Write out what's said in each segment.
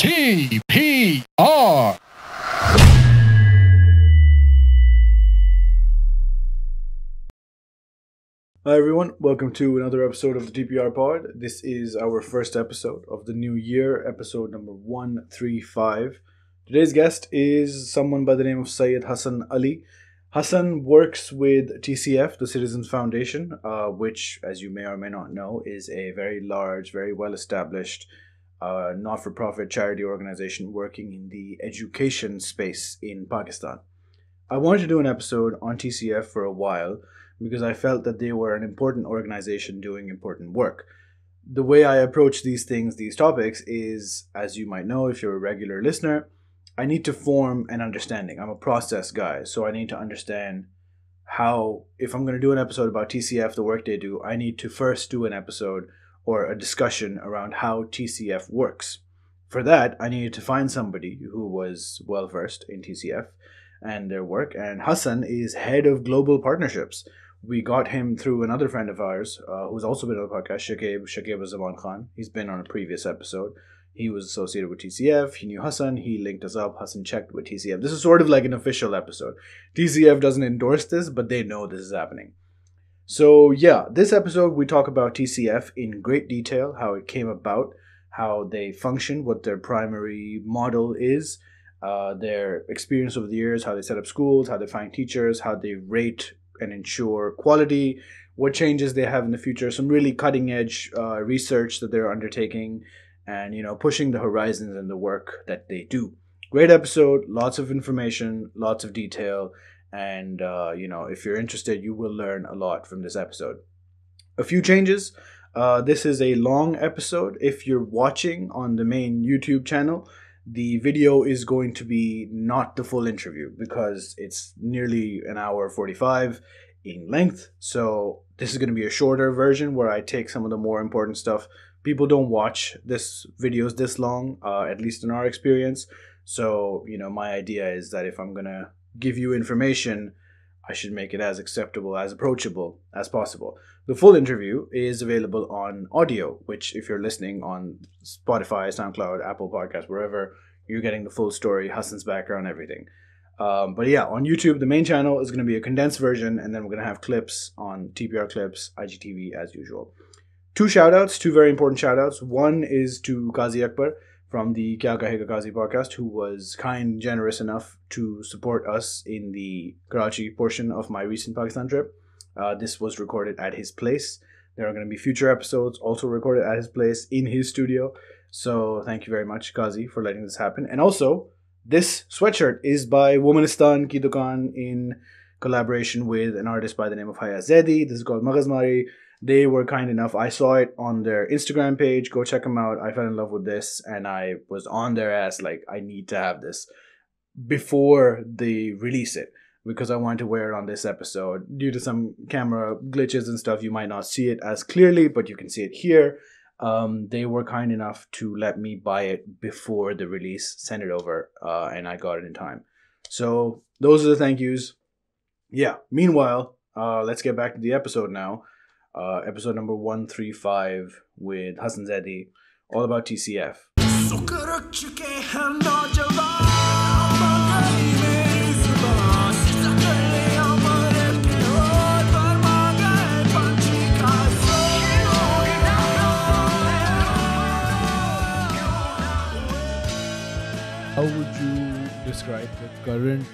TPR. Hi everyone, welcome to another episode of the TPR Pod. This is our first episode of the new year, episode number 135. Today's guest is someone by the name of Syed Hassan Ali. Hassan works with TCF, the Citizens Foundation, which, as you may or may not know, is a very large, very well established not for profit charity organization working in the education space in Pakistan. I wanted to do an episode on TCF for a while because I felt that they were an important organization doing important work. The way I approach these things, these topics, is, as you might know if you're a regular listener, I need to form an understanding. I'm a process guy, so I need to understand how, if I'm going to do an episode about TCF, the work they do, I need to first do an episode or a discussion around how TCF works. For that, I needed to find somebody who was well versed in TCF and their work, and Hassan is head of global partnerships. We got him through another friend of ours who's also been on the podcast, Shakib Zaman Khan. He's been on a previous episode. He was associated with TCF. He knew Hassan. He linked us up. Hassan checked with TCF. This is sort of like an official episode. TCF doesn't endorse this, but they know this is happening. So yeah, this episode we talk about TCF in great detail, how it came about, how they function, what their primary model is, their experience over the years, how they set up schools, how they find teachers, how they rate and ensure quality, what changes they have in the future, some really cutting edge research that they're undertaking, and pushing the horizons in the work that they do. Great episode, lots of information, lots of detail, and if you're interested, you will learn a lot from this episode. A few changes. This is a long episode. If you're watching on the main YouTube channel, the video is going to be not the full interview because it's nearly an hour 45 in length. So this is going to be a shorter version where I take some of the more important stuff. People don't watch this videos this long, at least in our experience. So, my idea is that if I'm going to give you information, I should make it as acceptable, as approachable as possible. The full interview is available on audio, which if you're listening on Spotify, SoundCloud, Apple Podcasts, wherever, you're getting the full story, Hassan's background, everything. But yeah, on YouTube, the main channel is going to be a condensed version, and then we're going to have clips on TPR Clips, IGTV as usual. Two very important shout outs. One is to Qazi Akbar from the Kya Kahega Qazi podcast, who was kind and generous enough to support us in the Karachi portion of my recent Pakistan trip. This was recorded at his place. There are going to be future episodes also recorded at his place in his studio. So thank you very much, Qazi, for letting this happen. And also, this sweatshirt is by Womanistan Ki Dukaan in collaboration with an artist by the name of Haya Zaidi. This is called Maghazmari. They were kind enough. I saw it on their Instagram page. Go check them out. I fell in love with this, and I was on their ass like, I need to have this before they release it because I wanted to wear it on this episode. Due to some camera glitches and stuff, you might not see it as clearly, but you can see it here. They were kind enough to let me buy it before the release, send it over, and I got it in time. So those are the thank yous. Yeah. Meanwhile, let's get back to the episode now. Episode number 135 with Hassan Zaidi, all about TCF. How would you describe the current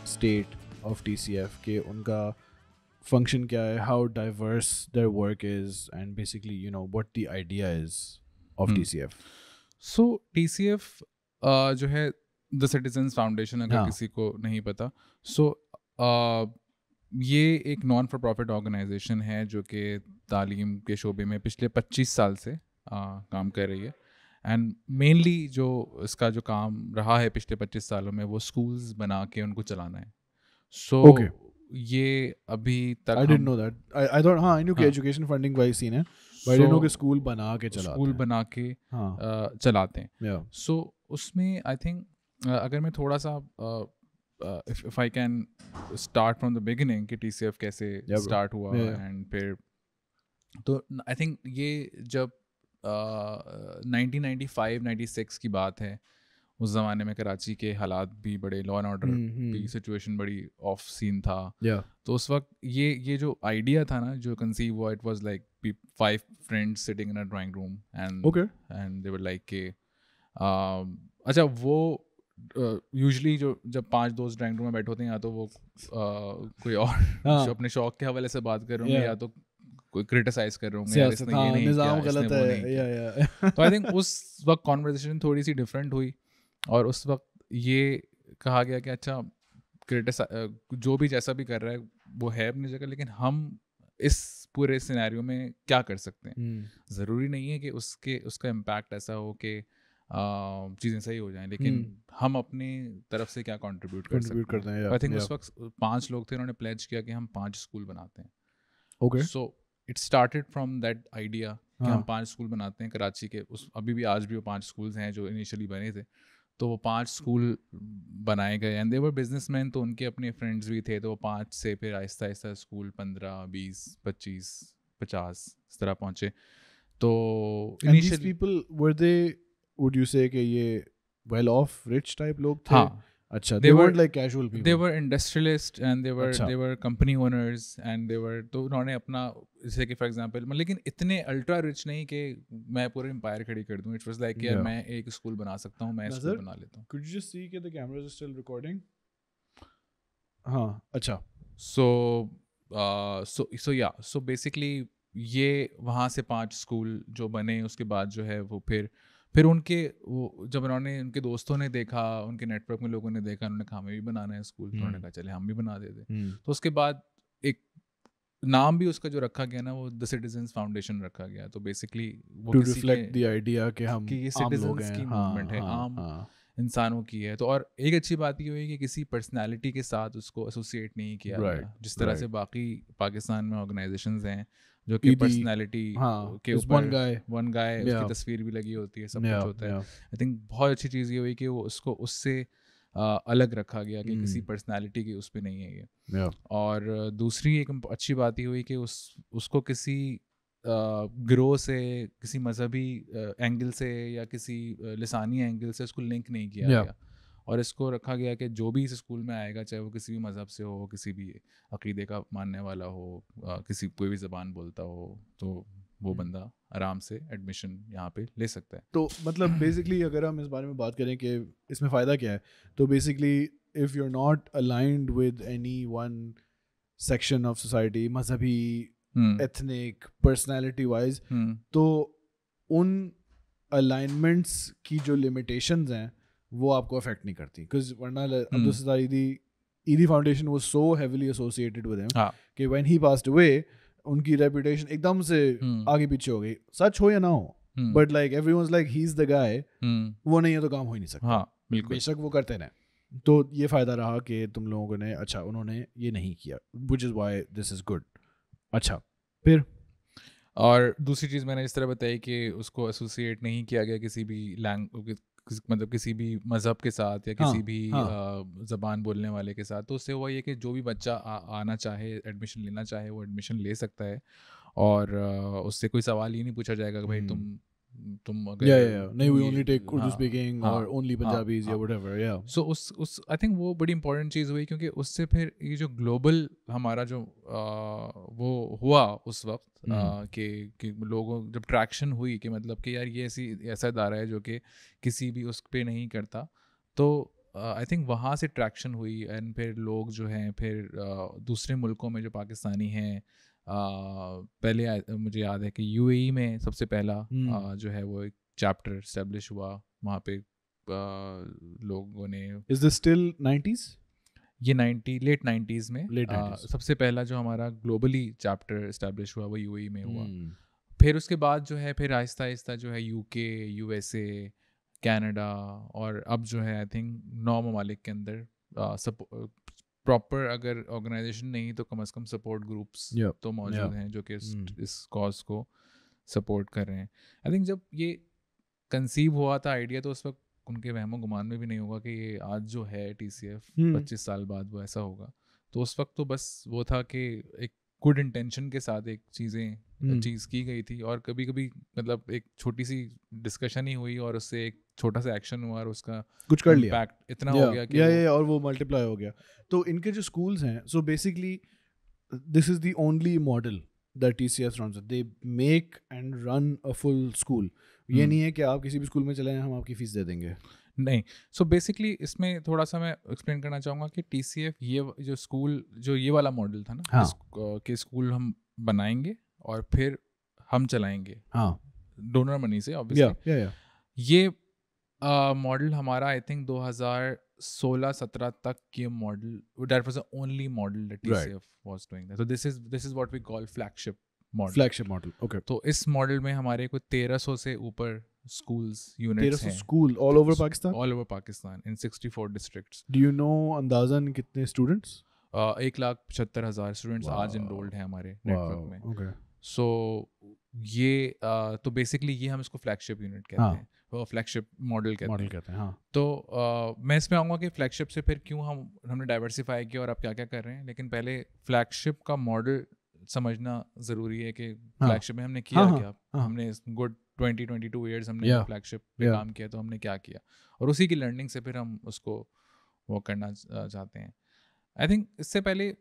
state of TCF? के उनका function क्या है, how diverse their work is, and basically, what the idea is of TCF. So TCF जो है The Citizens Foundation, अगर किसी को नहीं पता, so ये एक नॉन फॉर प्रॉफिट ऑर्गेनाइजेशन है जो कि तालीम के शोबे में पिछले 25 साल से काम कर रही है. एंड मेनली जो इसका जो काम रहा है पिछले 25 सालों में वो स्कूल्स बना के उनको चलाना है. सो ये अभी तक I didn't know that. I thought I knew कि education funding वाली सीन है, but I didn't know कि स्कूल बना के चलाते हैं. स्कूल बना के चलाते हैं. सो उसमें आई थिंक अगर मैं थोड़ा सा if I can start from the beginning कि TCF कैसे start हुआ एंड फिर तो आई थिंक ये जब 1995-96 की बात है. उस ज़माने में कराची के हालात भी बड़े, लॉ एंड ऑर्डर की सिचुएशन बड़ी ऑफ सीन था. तो उस वक्त ये जो आइडिया था ना जो कंसीव हुआ, it was like 5 friends sitting in a drawing room and they were like के अच्छा वो यूजुअली जो जब 5 दोस्त ड्राइंग रूम में बैठे होते हैं या तो वो कोई और अपने शौक के हवाले से बात कर रहे होंगे या तो कोई क्रिटिसाइज कर रहे होंगे यार इसने ये नहीं किया, इसने वो नहीं किया. तो आई थिंक उस वक्त कॉन्वर्सेशन थोड़ी सी डिफरेंट हुई और उस वक्त ये कहा गया कि अच्छा क्रिटिसाइज जो भी जैसा भी कर रहा है वो है अपनी जगह, लेकिन हम इस पूरे सिनेरियो में क्या कर सकते हैं. ज़रूरी नहीं है कि उसका इम्पैक्ट ऐसा हो कि चीज़ें सही हो जाएं, लेकिन हम अपनी तरफ से क्या कंट्रीब्यूट कर सकते हैं. आई थिंक उस वक्त 5 लोग थे, उन्होंने प्लेज किया कि हम 5 स्कूल बनाते हैं. So it started from that idea कि हम 5 स्कूल बनाते हैं कराची के. अभी भी आज भी वो 5 स्कूल्स हैं जो इनिशियली बने थे. तो वो 5 स्कूल बनाए गए एंड दे वर बिजनेसमैन, तो उनके अपने फ्रेंड्स भी थे. तो वो 5 से फिर आहिस्ता आहिस्ता स्कूल 15, 20, 25, 50 इस तरह पहुँचे. तो initially people were they, would you से कि ये वेल ऑफ रिच टाइप लोग थे? हाँ, अच्छा, they weren't like casual people. They were industrialists and they were company owners and they were, तो उन्होंने अपना जैसे कि फॉर एग्जांपल, लेकिन इतने अल्ट्रा रिच नहीं कि मैं पूरा एम्पायर खड़ी कर दूं. इट वाज लाइक यार मैं एक स्कूल बना सकता हूं, मैं स्कूल बना लेता हूं. Could you just see कि the cameras are still recording? हाँ, अच्छा. So basically ये वहाँ से 5 स्कूल जो बने, उसके बाद जो है वो फिर उनके वो जब उन्होंने उनके दोस्तों ने देखा, उनके नेटवर्क में लोगों ने देखा, उन्होंने कहा हमें भी बनाना है स्कूल. तो उन्होंने कहा चले हम भी बना देते. तो उसके बाद एक नाम भी उसका जो रखा गया ना वो द सिटीजन्स फाउंडेशन रखा गया. तो बेसिकली वो टू रिफ्लेक्ट द आइडिया कि हम ये सिटीजन्स की मूवमेंट है, आम इंसानों की है. तो और एक अच्छी बात ये हुई कि किसी पर्सनालिटी के साथ उसको एसोसिएट नहीं किया गया, जिस तरह से बाकी पाकिस्तान में ऑर्गेनाइजेशंस हैं जो कि पर्सनालिटी के ऊपर वन गाय उसकी तस्वीर भी लगी होती है, सब कुछ होता है. आई थिंक बहुत अच्छी चीज़ ये हुई कि वो उसको उससे अलग रखा गया कि किसी पर्सनालिटी की उस पर नहीं है ये. और दूसरी एक अच्छी बात ये हुई कि उसको किसी ग्रोह से, किसी मजहबी एंगल से या किसी लिसानी एंगल से उसको लिंक नहीं किया गया. और इसको रखा गया कि जो भी इस स्कूल में आएगा, चाहे वो किसी भी मज़हब से हो, किसी भी अक़ीदे का मानने वाला हो, किसी कोई भी ज़बान बोलता हो, तो वो बंदा आराम से एडमिशन यहाँ पे ले सकता है. तो मतलब बेसिकली अगर हम इस बारे में बात करें कि इसमें फ़ायदा क्या है, तो basically if you are not aligned with any one section of society, मजहबी, एथनिक, पर्सनैलिटी वाइज, तो उन अलाइनमेंट्स की जो लिमिटेशंस हैं वो आपको अफेक्ट नहीं करती. बिकॉज वरना अब्दुल सत्तार ईदी foundation was so heavily associated with him कि व्हेन ही पास्ड अवे उनकी रेपुटेशन एकदम से आगे पीछे हो गई. सच हो या ना हो, but like everyone's like he is the guy, वो नहीं है तो काम हो ही नहीं सकता. बेशक वो करते रहे. तो ये फ़ायदा रहा कि तुम लोगों ने, अच्छा उन्होंने ये नहीं किया, which is why this is good. अच्छा, फिर और दूसरी चीज़ मैंने इस तरह बताई कि उसको एसोसिएट नहीं किया गया किसी भी मतलब किसी भी मज़हब के साथ या किसी भी ज़बान बोलने वाले के साथ. तो उससे हुआ ये कि जो भी बच्चा आना चाहे, एडमिशन लेना चाहे, वो एडमिशन ले सकता है. और उससे कोई सवाल ही नहीं पूछा जाएगा कि भाई तुम अगर नहीं, we only take Urdu speaking or only Punjabis या whatever. So उस I think वो बड़ी important चीज़ हुई, क्योंकि उससे फिर ये जो ग्लोबल हमारा जो वो हुआ उस वक्त कि लोगों जब ट्रैक्शन हुई कि मतलब कि यार ये ऐसा इदारा है जो कि किसी भी उस पे नहीं करता. तो आई थिंक वहाँ से ट्रैक्शन हुई एंड फिर लोग जो हैं फिर दूसरे मुल्कों में जो पाकिस्तानी हैं, पहले मुझे याद है कि यूएई में सबसे पहला जो है वो एक चैप्टर इस्टेब्लिश हुआ. वहाँ पे लोगों ने, इज दिस स्टिल 90s? ये लेट 90s में सबसे पहला जो हमारा ग्लोबली चैप्टर इस्टेब्लिश हुआ वो यूएई में हुआ. फिर उसके बाद जो है फिर आहिस्ता आहिस्ता जो है यूके, यूएसए, कनाडा और अब जो है आई थिंक 9 ममालिक के अंदर प्रॉपर अगर ऑर्गेनाइजेशन नहीं तो कम से कम सपोर्ट ग्रुप्स तो मौजूद हैं जो कि इस कॉज को सपोर्ट कर रहे हैं. आई थिंक जब ये कंसीव हुआ था आइडिया, तो उस वक्त उनके वहमो गुमान में भी नहीं होगा कि ये आज जो है TCF 25 साल बाद वो ऐसा होगा. तो उस वक्त तो बस वो था कि एक गुड इंटेंशन के साथ एक चीज़ें चीज़ की गई थी, और कभी कभी मतलब एक छोटी सी डिस्कशन ही हुई और उससे एक छोटा सा एक्शन हुआ और उसका कुछ कर लिया, इम्पैक्ट इतना हो गया कि और वो मल्टीप्लाई हो गया. तो इनके जो स्कूल्स हैं, so basically this is the only model that TCS runs it. They make and run a full school. ये नहीं है कि आप किसी भी स्कूल में चले जाएं, हम आपकी फीस दे देंगे. नहीं. सो बेसिकली इसमें थोड़ा सा मैं एक्सप्लेन करना चाहूँगा कि TCF ये जो स्कूल, जो ये वाला मॉडल था ना, हाँ. कि स्कूल हम बनाएंगे और फिर हम चलाएंगे, हाँ, डोनर मनी से ऑब्वियसली. या ये मॉडल हमारा आई थिंक 2016-17 तक ये model, that was the only model that TCF was doing that. So this is what we call flagship model. Okay. तो इस मॉडल में हमारे को 1300 से ऊपर स्कूल्स यूनिट्स हैं, school all over Pakistan, in 64 districts. Do you know अंदाजन कितने स्टूडेंट्स? 1,75,000 स्टूडेंट्स आज इनरोल्ड हैं हमारे नेटवर्क में. ओके. सो ये तो बेसिकली ये हम इसको फ्लैगशिप यूनिट कहते हैं, वो फ्लैगशिप मॉडल कहते हैं. हाँ. तो मैं इसमें आऊँगा कि फ्लैगशिप से फिर क्यों हमने डाइवर्सिफाई किया और आप क्या क्या कर रहे हैं. लेकिन पहले फ्लैगशिप का मॉडल समझना ज़रूरी है कि फ्लैगशिप में हमने किया क्या. हमने गुड 20-22 ईयर्स हमने फ्लैगशिप पे काम किया, तो हमने क्या किया, और उसी की लर्निंग से फिर हम उसको वो करना चाहते हैं. आई थिंक इससे पहले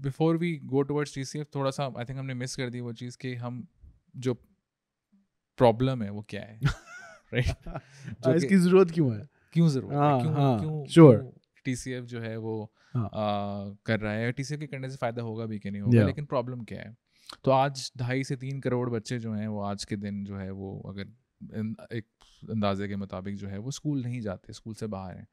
before we go towards TCF थोड़ा सा आई थिंक हमने मिस कर दी वो चीज़ कि हम जो प्रॉब्लम है वो क्या है. राइट. इसकी ज़रूरत क्यों है, क्यों TCF जो है वो कर रहा है. TCF के करने से फ़ायदा होगा भी कि नहीं होगा, लेकिन प्रॉब्लम क्या है. तो आज 2.5 से 3 करोड़ बच्चे जो हैं वो आज के दिन जो है वो अगर एक अंदाजे के मुताबिक जो है वो स्कूल नहीं जाते, स्कूल से बाहर हैं.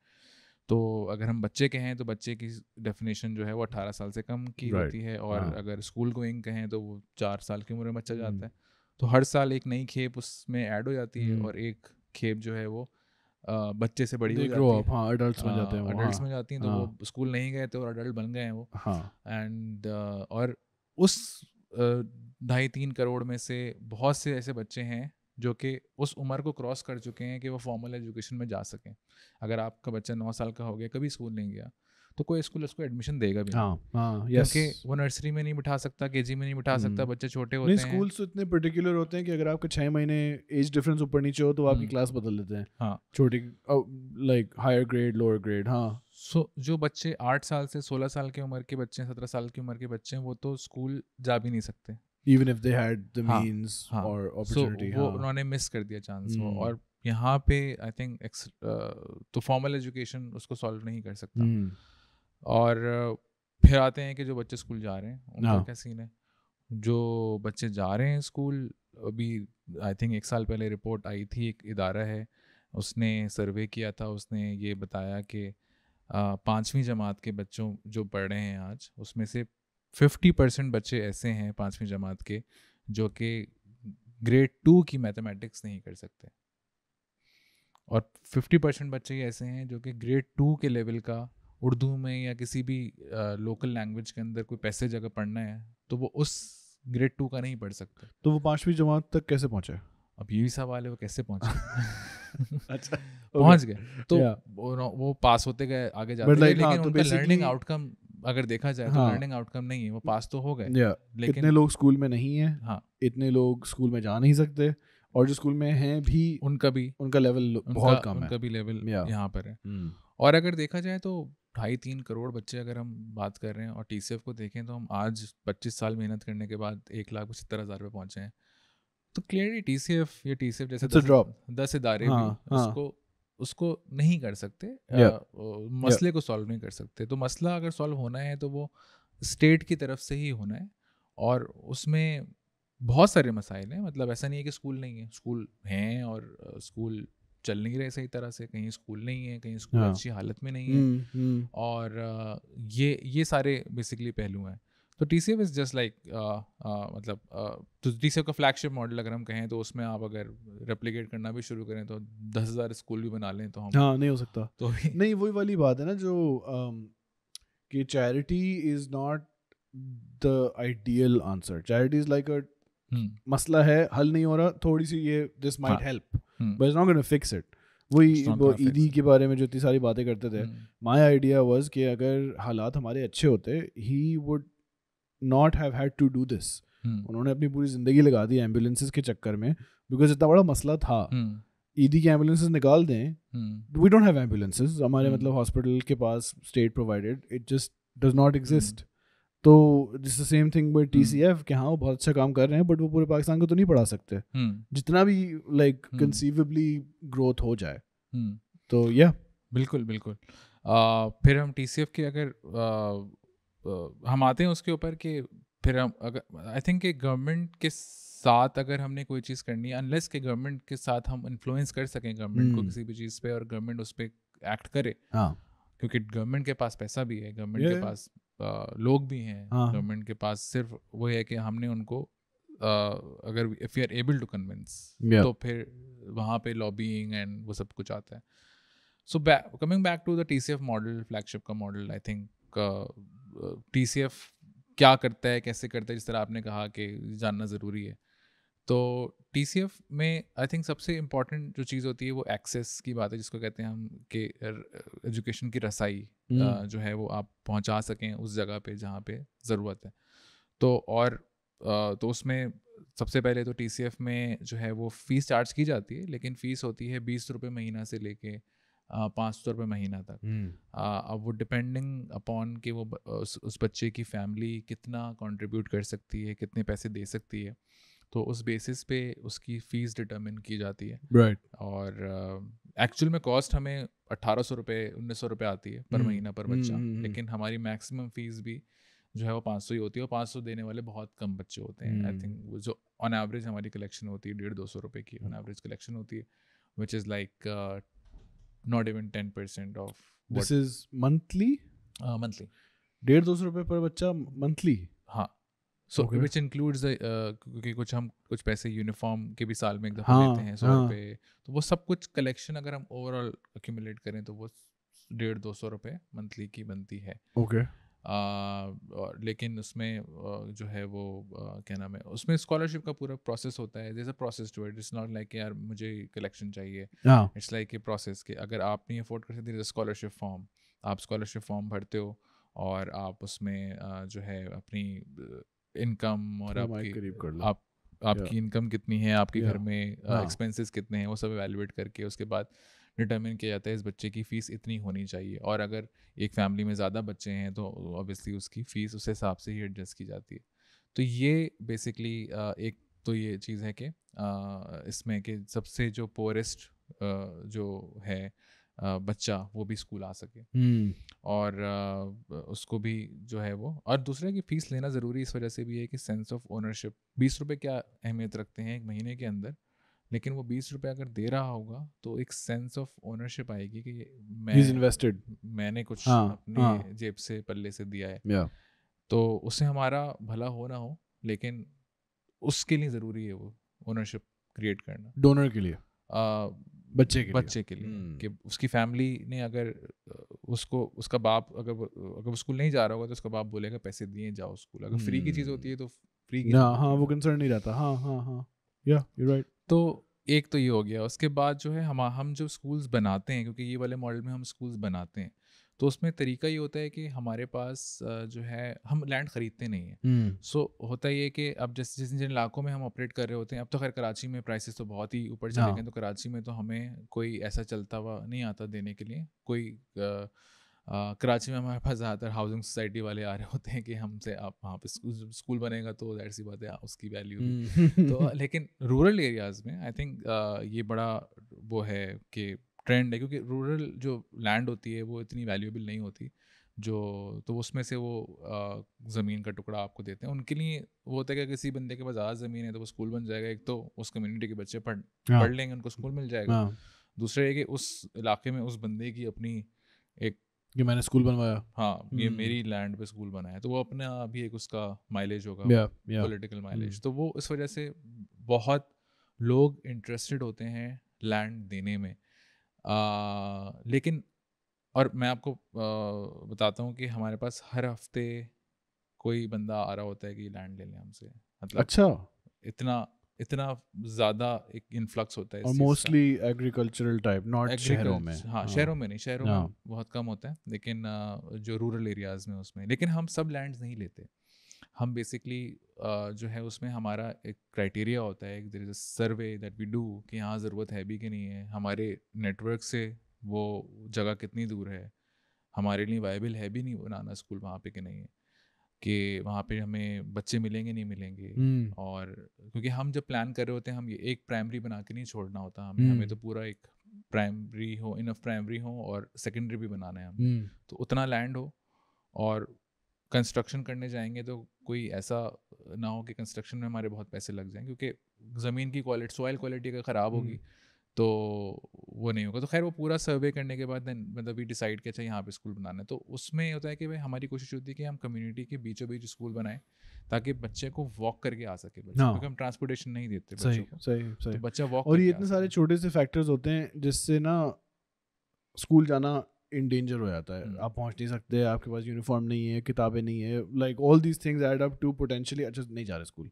तो अगर हम बच्चे कहें तो बच्चे की डेफिनेशन जो है वो 18 साल से कम की होती है, और अगर स्कूल गोइंग कहें तो वो 4 साल की उम्र में बच्चा जाता है. तो हर साल एक नई खेप उसमें ऐड हो जाती है, और एक खेप जो है वो बच्चे से बड़ी हो जाती है. हाँ, अडल्ट्स में जाते हैं, अडल्ट्स में जाती हैं. तो वो स्कूल नहीं गए थे और अडल्ट बन गए हैं वो. एंड और उस 2.5-3 करोड़ में से बहुत से ऐसे बच्चे हैं जो कि उस उम्र को क्रॉस कर चुके हैं कि वो फॉर्मल एजुकेशन में जा सकें. अगर आपका बच्चा 9 साल का हो गया, कभी स्कूल नहीं गया, तो कोई स्कूल उसको एडमिशन देगा भी नहीं, क्योंकि वो नर्सरी में नहीं बिठा सकता, KG में नहीं बिठा सकता. बच्चे छोटे होते हैं. स्कूल्स तो इतने पर्टिकुलर होते हैं कि अगर आपके 6 महीने एज डिफरेंस ऊपर नीचे हो तो आपकी क्लास बदल देते हैं. हाँ, छोटी like higher grade, lower grade. हाँ. सो जो बच्चे 8 साल से 16 साल की उम्र के बच्चे हैं, 17 साल की उम्र के बच्चे हैं, वो तो स्कूल जा भी नहीं सकते, even if they had the means or opportunity. वो उन्होंने मिस कर दिया चांस वो. और यहाँ पे आई थिंक तो फॉर्मल एजुकेशन उसको सॉल्व नहीं कर सकता. और फिर आते हैं कि जो बच्चे स्कूल जा रहे हैं उनका क्या सीन है. जो बच्चे जा रहे हैं स्कूल, अभी आई थिंक 1 साल पहले रिपोर्ट आई थी, एक इदारा है उसने सर्वे किया था, उसने ये बताया कि 5वीं जमात के बच्चों जो पढ़ रहे हैं आज, उसमें से 50% बच्चे ऐसे हैं 5वीं जमात के जो कि ग्रेड 2 की मैथमेटिक्स नहीं कर सकते, और 50% बच्चे ऐसे हैं जो कि ग्रेड 2 के लेवल का उर्दू में या किसी भी लोकल लैंग्वेज के अंदर कोई पैसेज अगर पढ़ना है तो वो उस ग्रेड 2 का नहीं पढ़ सकते. तो वो 5वीं जमात तक कैसे पहुँचे? अब ये भी सवाल है, वो कैसे पहुँचे. अच्छा, पहुँच गए तो वो पास होते गए, आगे जाते गए, लेकिन उनका लर्निंग आउटकम अगर देखा जाए तो लर्निंग आउटकम नहीं है. वो पास तो हो गए, लेकिन इतने लोग स्कूल में नहीं है. हाँ, इतने लोग स्कूल में जा नहीं सकते, और जो स्कूल में हैं भी उनका लेवल बहुत कम है. उनका भी लेवल यहाँ पर है. और अगर देखा जाए तो 2.5-3 करोड़ बच्चे अगर हम बात कर रहे हैं, और TCF को देखें तो हम आज 25 साल मेहनत करने के बाद 1,75,000 पे पहुंचे हैं. तो क्लियरली TCF जैसे 10 इदारे भी उसको नहीं कर सकते, मसले को सॉल्व नहीं कर सकते. तो मसला अगर सॉल्व होना है तो वो स्टेट की तरफ से ही होना है, और उसमें बहुत सारे मसाइल हैं. मतलब ऐसा नहीं है कि स्कूल नहीं है, स्कूल हैं और स्कूल चल नहीं रहे सही तरह से, कहीं स्कूल नहीं है, कहीं स्कूल अच्छी हालत में नहीं है, और ये सारे बेसिकली पहलू हैं. तो TCF इज़ जस्ट लाइक मतलब तो TCF का फ्लैगशिप मॉडल अगर हम कहें तो उसमें आप अगर रेप्लिकेट करना भी शुरू करें तो 10,000 स्कूल भी बना लें तो हम नहीं हो सकता. तो नहीं, वही वाली बात है ना जो कि charity is not the ideal answer. Charity is like अ मसला है, हल नहीं हो रहा, थोड़ी सी ये this might help but it's not gonna fix it. वही वो ईदी के बारे में जो इतनी सारी बातें करते थे, माय आइडिया वाज कि अगर हालात हमारे अच्छे होते, he would not have had to do this. उन्होंने अपनी पूरी ज़िंदगी लगा दी एम्बुलेंसेस के चक्कर में, बिकॉज इतना बड़ा मसला था। ईडी के एम्बुलेंसेस निकाल दें, वी डोंट हैव एम्बुलेंसेस हमारे मतलब हॉस्पिटल के पास state provided, it just does not exist. तो this the same thing with TCF कि हाँ वो बहुत अच्छा काम कर रहे हैं, बट वो पूरे पाकिस्तान को तो नहीं पढ़ा सकते जितना भी लाइक कंसीवेबली ग्रोथ हो जाए। तो या बिल्कुल बिल्कुल। फिर हम TCF के अगर हम आते हैं उसके ऊपर कि फिर हम अगर आई थिंक कि गवर्नमेंट के साथ अगर हमने कोई चीज़ करनी है, अनलेस के गवर्नमेंट के साथ हम इन्फ्लुएंस कर सकें गवर्नमेंट को किसी भी चीज़ पे और गवर्नमेंट उस पर एक्ट करे, क्योंकि गवर्नमेंट के पास पैसा भी है, गवर्नमेंट के पास लोग भी हैं, गवर्नमेंट के पास सिर्फ वो है कि हमने उनको अगर if you are able to convince तो फिर वहाँ पे लॉबिंग एंड वो सब कुछ आता है। So coming back to the TCF model, flagship का मॉडल, आई थिंक TCF क्या करता है, कैसे करता है, जिस तरह आपने कहा कि जानना ज़रूरी है। तो TCF में आई थिंक सबसे इम्पॉर्टेंट जो चीज़ होती है वो एक्सेस की बात है, जिसको कहते हैं हम कि एजुकेशन की रसाई जो है वो आप पहुंचा सकें उस जगह पे जहाँ पे ज़रूरत है। तो और तो उसमें सबसे पहले तो TCF में जो है वो फ़ीस चार्ज की जाती है, लेकिन फ़ीस होती है 20 रुपये महीना से लेके 500 रुपये महीना तक। अब वो डिपेंडिंग अपॉन कि वो उस बच्चे की फैमिली कितना कंट्रीब्यूट कर सकती है, कितने पैसे दे सकती है, तो उस बेसिस पे उसकी फ़ीस डिटरमिन की जाती है। राइट। और एक्चुअल में कॉस्ट हमें 1800 रुपये 1900 रुपये आती है पर महीना पर बच्चा, लेकिन हमारी मैक्सिमम फ़ीस भी जो है वो 500 ही होती है, और 500 देने वाले बहुत कम बच्चे होते हैं। आई थिंक वो जो ऑन एवरेज हमारी कलेक्शन होती है 150-200 रुपये की ऑन एवरेज कलेक्शन होती है, which is like not even 10% of what this is monthly monthly 150-200 रुपये पर बच्चा मंथली। हाँ, so Okay. which includes the क्योंकि कुछ पैसे यूनिफॉर्म के भी साल में एक दफ़ा लेते हैं 100 रुपये, तो वो सब कुछ कलेक्शन अगर हम ओवरऑल एक्यूमुलेट करें तो वो 150-200 रुपये मंथली की बनती है। ओके। लेकिन उसमें जो है वो क्या नाम है, उसमें स्कॉलरशिप का पूरा प्रोसेस होता है। जैसे process to it, it's not like यार मुझे कलेक्शन चाहिए, इट्स लाइक ए प्रोसेस के अगर आप नहीं अफोर्ड कर सकते स्कॉलरशिप फॉर्म, आप स्कॉलरशिप फॉर्म भरते हो और आप उसमें जो है अपनी इनकम और आपकी इनकम कितनी है, आपके घर में एक्सपेंसेस कितने हैं, वो सब एवेलुएट करके उसके बाद डिटर्मिन किया जाता है इस बच्चे की फ़ीस इतनी होनी चाहिए। और अगर एक फैमिली में ज़्यादा बच्चे हैं तो ऑब्वियसली उसकी फ़ीस उस हिसाब से ही एडजस्ट की जाती है। तो ये बेसिकली एक तो ये चीज़ है कि इसमें कि सबसे जो पोरेस्ट जो है बच्चा वो भी स्कूल आ सके, और उसको भी जो है वो, और दूसरे की फ़ीस लेना ज़रूरी इस वजह से भी है कि सेंस ऑफ ओनरशिप। 20 रुपये क्या अहमियत रखते हैं एक महीने के अंदर, लेकिन वो 20 रुपये अगर दे रहा होगा तो एक सेंस ऑफ ओनरशिप आएगी कि मैंने कुछ अपने जेब से पल्ले से दिया है। तो उससे हमारा भला हो ना हो, लेकिन उसके लिए ज़रूरी है वो ओनरशिप क्रिएट करना, डोनर के लिए, बच्चे के लिए कि उसकी फैमिली ने अगर उसको, उसका बाप अगर वो स्कूल नहीं जा रहा होगा तो उसका बाप बोलेगा पैसे दिए जाओ स्कूल। अगर फ्री की चीज़ होती है तो फ्री की वो कंसर्न नहीं रहता। हाँ या यू राइट। तो एक तो ये हो गया। उसके बाद जो है हम जो स्कूल्स बनाते हैं, क्योंकि ये वाले मॉडल में हम स्कूल्स बनाते हैं, तो उसमें तरीका ये होता है कि हमारे पास जो है हम लैंड ख़रीदते नहीं हैं। सो होता ये कि अब जैसे जिन इलाकों में हम ऑपरेट कर रहे होते हैं, अब तो खैर कराची में प्राइसेस तो बहुत ही ऊपर चले गए, तो कराची में तो हमें कोई ऐसा चलता हुआ नहीं आता देने के लिए कोई। कराची में हमारे पास ज़्यादातर हाउसिंग सोसाइटी वाले आ रहे होते हैं कि हमसे आप वहाँ पे स्कूल बनेगा तो ज़ाहिर सी बात है उसकी वैल्यू तो। लेकिन रूरल एरियाज़ में आई थिंक ये बड़ा वो है कि ट्रेंड है, क्योंकि रूरल जो लैंड होती है वो इतनी वैल्यूएबल नहीं होती तो उसमें से वो ज़मीन का टुकड़ा आपको देते हैं। उनके लिए वो होता है कि किसी बंदे के पास ज़्यादा ज़मीन है तो वो स्कूल बन जाएगा, एक तो उस कम्युनिटी के बच्चे पढ़ लेंगे, उनको स्कूल मिल जाएगा। दूसरा है कि उस इलाके में उस बंदे की अपनी एक कि मैंने स्कूल बनवाया, हाँ ये मेरी लैंड पे स्कूल बना है, तो वो अपना भी एक उसका माइलेज होगा, पॉलिटिकल माइलेज। तो वो इस वजह से बहुत लोग इंटरेस्टेड होते हैं लैंड देने में। लेकिन और मैं आपको बताता हूँ कि हमारे पास हर हफ्ते कोई बंदा आ रहा होता है कि लैंड ले लें हमसे, मतलब अच्छा इतना ज़्यादा एक इन्फ्लक्स होता है। और मोस्टली एग्रीकल्चरल टाइप, नॉट शहरों में। हाँ शहरों में नहीं, शहरों में बहुत कम होता है, लेकिन जो रूरल एरियाज़ में उसमें। लेकिन हम सब लैंड्स नहीं लेते, हम बेसिकली जो है उसमें हमारा एक क्राइटेरिया होता है, there is a survey that we do कि हाँ ज़रूरत है भी कि नहीं है, हमारे नेटवर्क से वो जगह कितनी दूर है, हमारे लिए वायबल है भी नहीं बनाना स्कूल वहाँ पे कि नहीं है, कि वहाँ पे हमें बच्चे मिलेंगे नहीं मिलेंगे। और क्योंकि हम जब प्लान कर रहे होते हैं, हम ये एक प्राइमरी बना के नहीं छोड़ना होता हमें, हमें तो पूरा एक प्राइमरी हो, इनफ प्राइमरी हो और सेकेंडरी भी बनाना है हमें, तो उतना लैंड हो। और कंस्ट्रक्शन करने जाएंगे तो कोई ऐसा ना हो कि कंस्ट्रक्शन में हमारे बहुत पैसे लग जाएं, क्योंकि ज़मीन की क्वालिटी, सॉइल क्वालिटी अगर ख़राब होगी तो वो नहीं होगा। तो खैर वो पूरा सर्वे करने के बाद देन मतलब वी डिसाइड कि अच्छा यहाँ पे स्कूल बनाना है। तो उसमें होता है कि भाई हमारी कोशिश होती है कि हम कम्युनिटी के बीचों बीच स्कूल बनाएं ताकि बच्चे को वॉक करके आ सके बच्चे, हाँ। क्योंकि हम ट्रांसपोर्टेशन नहीं देते सही बच्चों को, सही तो सही। बच्चा वॉक और करके ये आ इतने सारे सके। छोटे से फैक्टर्स होते हैं जिससे ना स्कूल जाना इन डेंजर हो जाता है। आप पहुंच नहीं सकते, आपके पास यूनिफॉर्म नहीं है, किताबें नहीं है, like all these things add up to potentially अच्छा नहीं जा रहे स्कूल,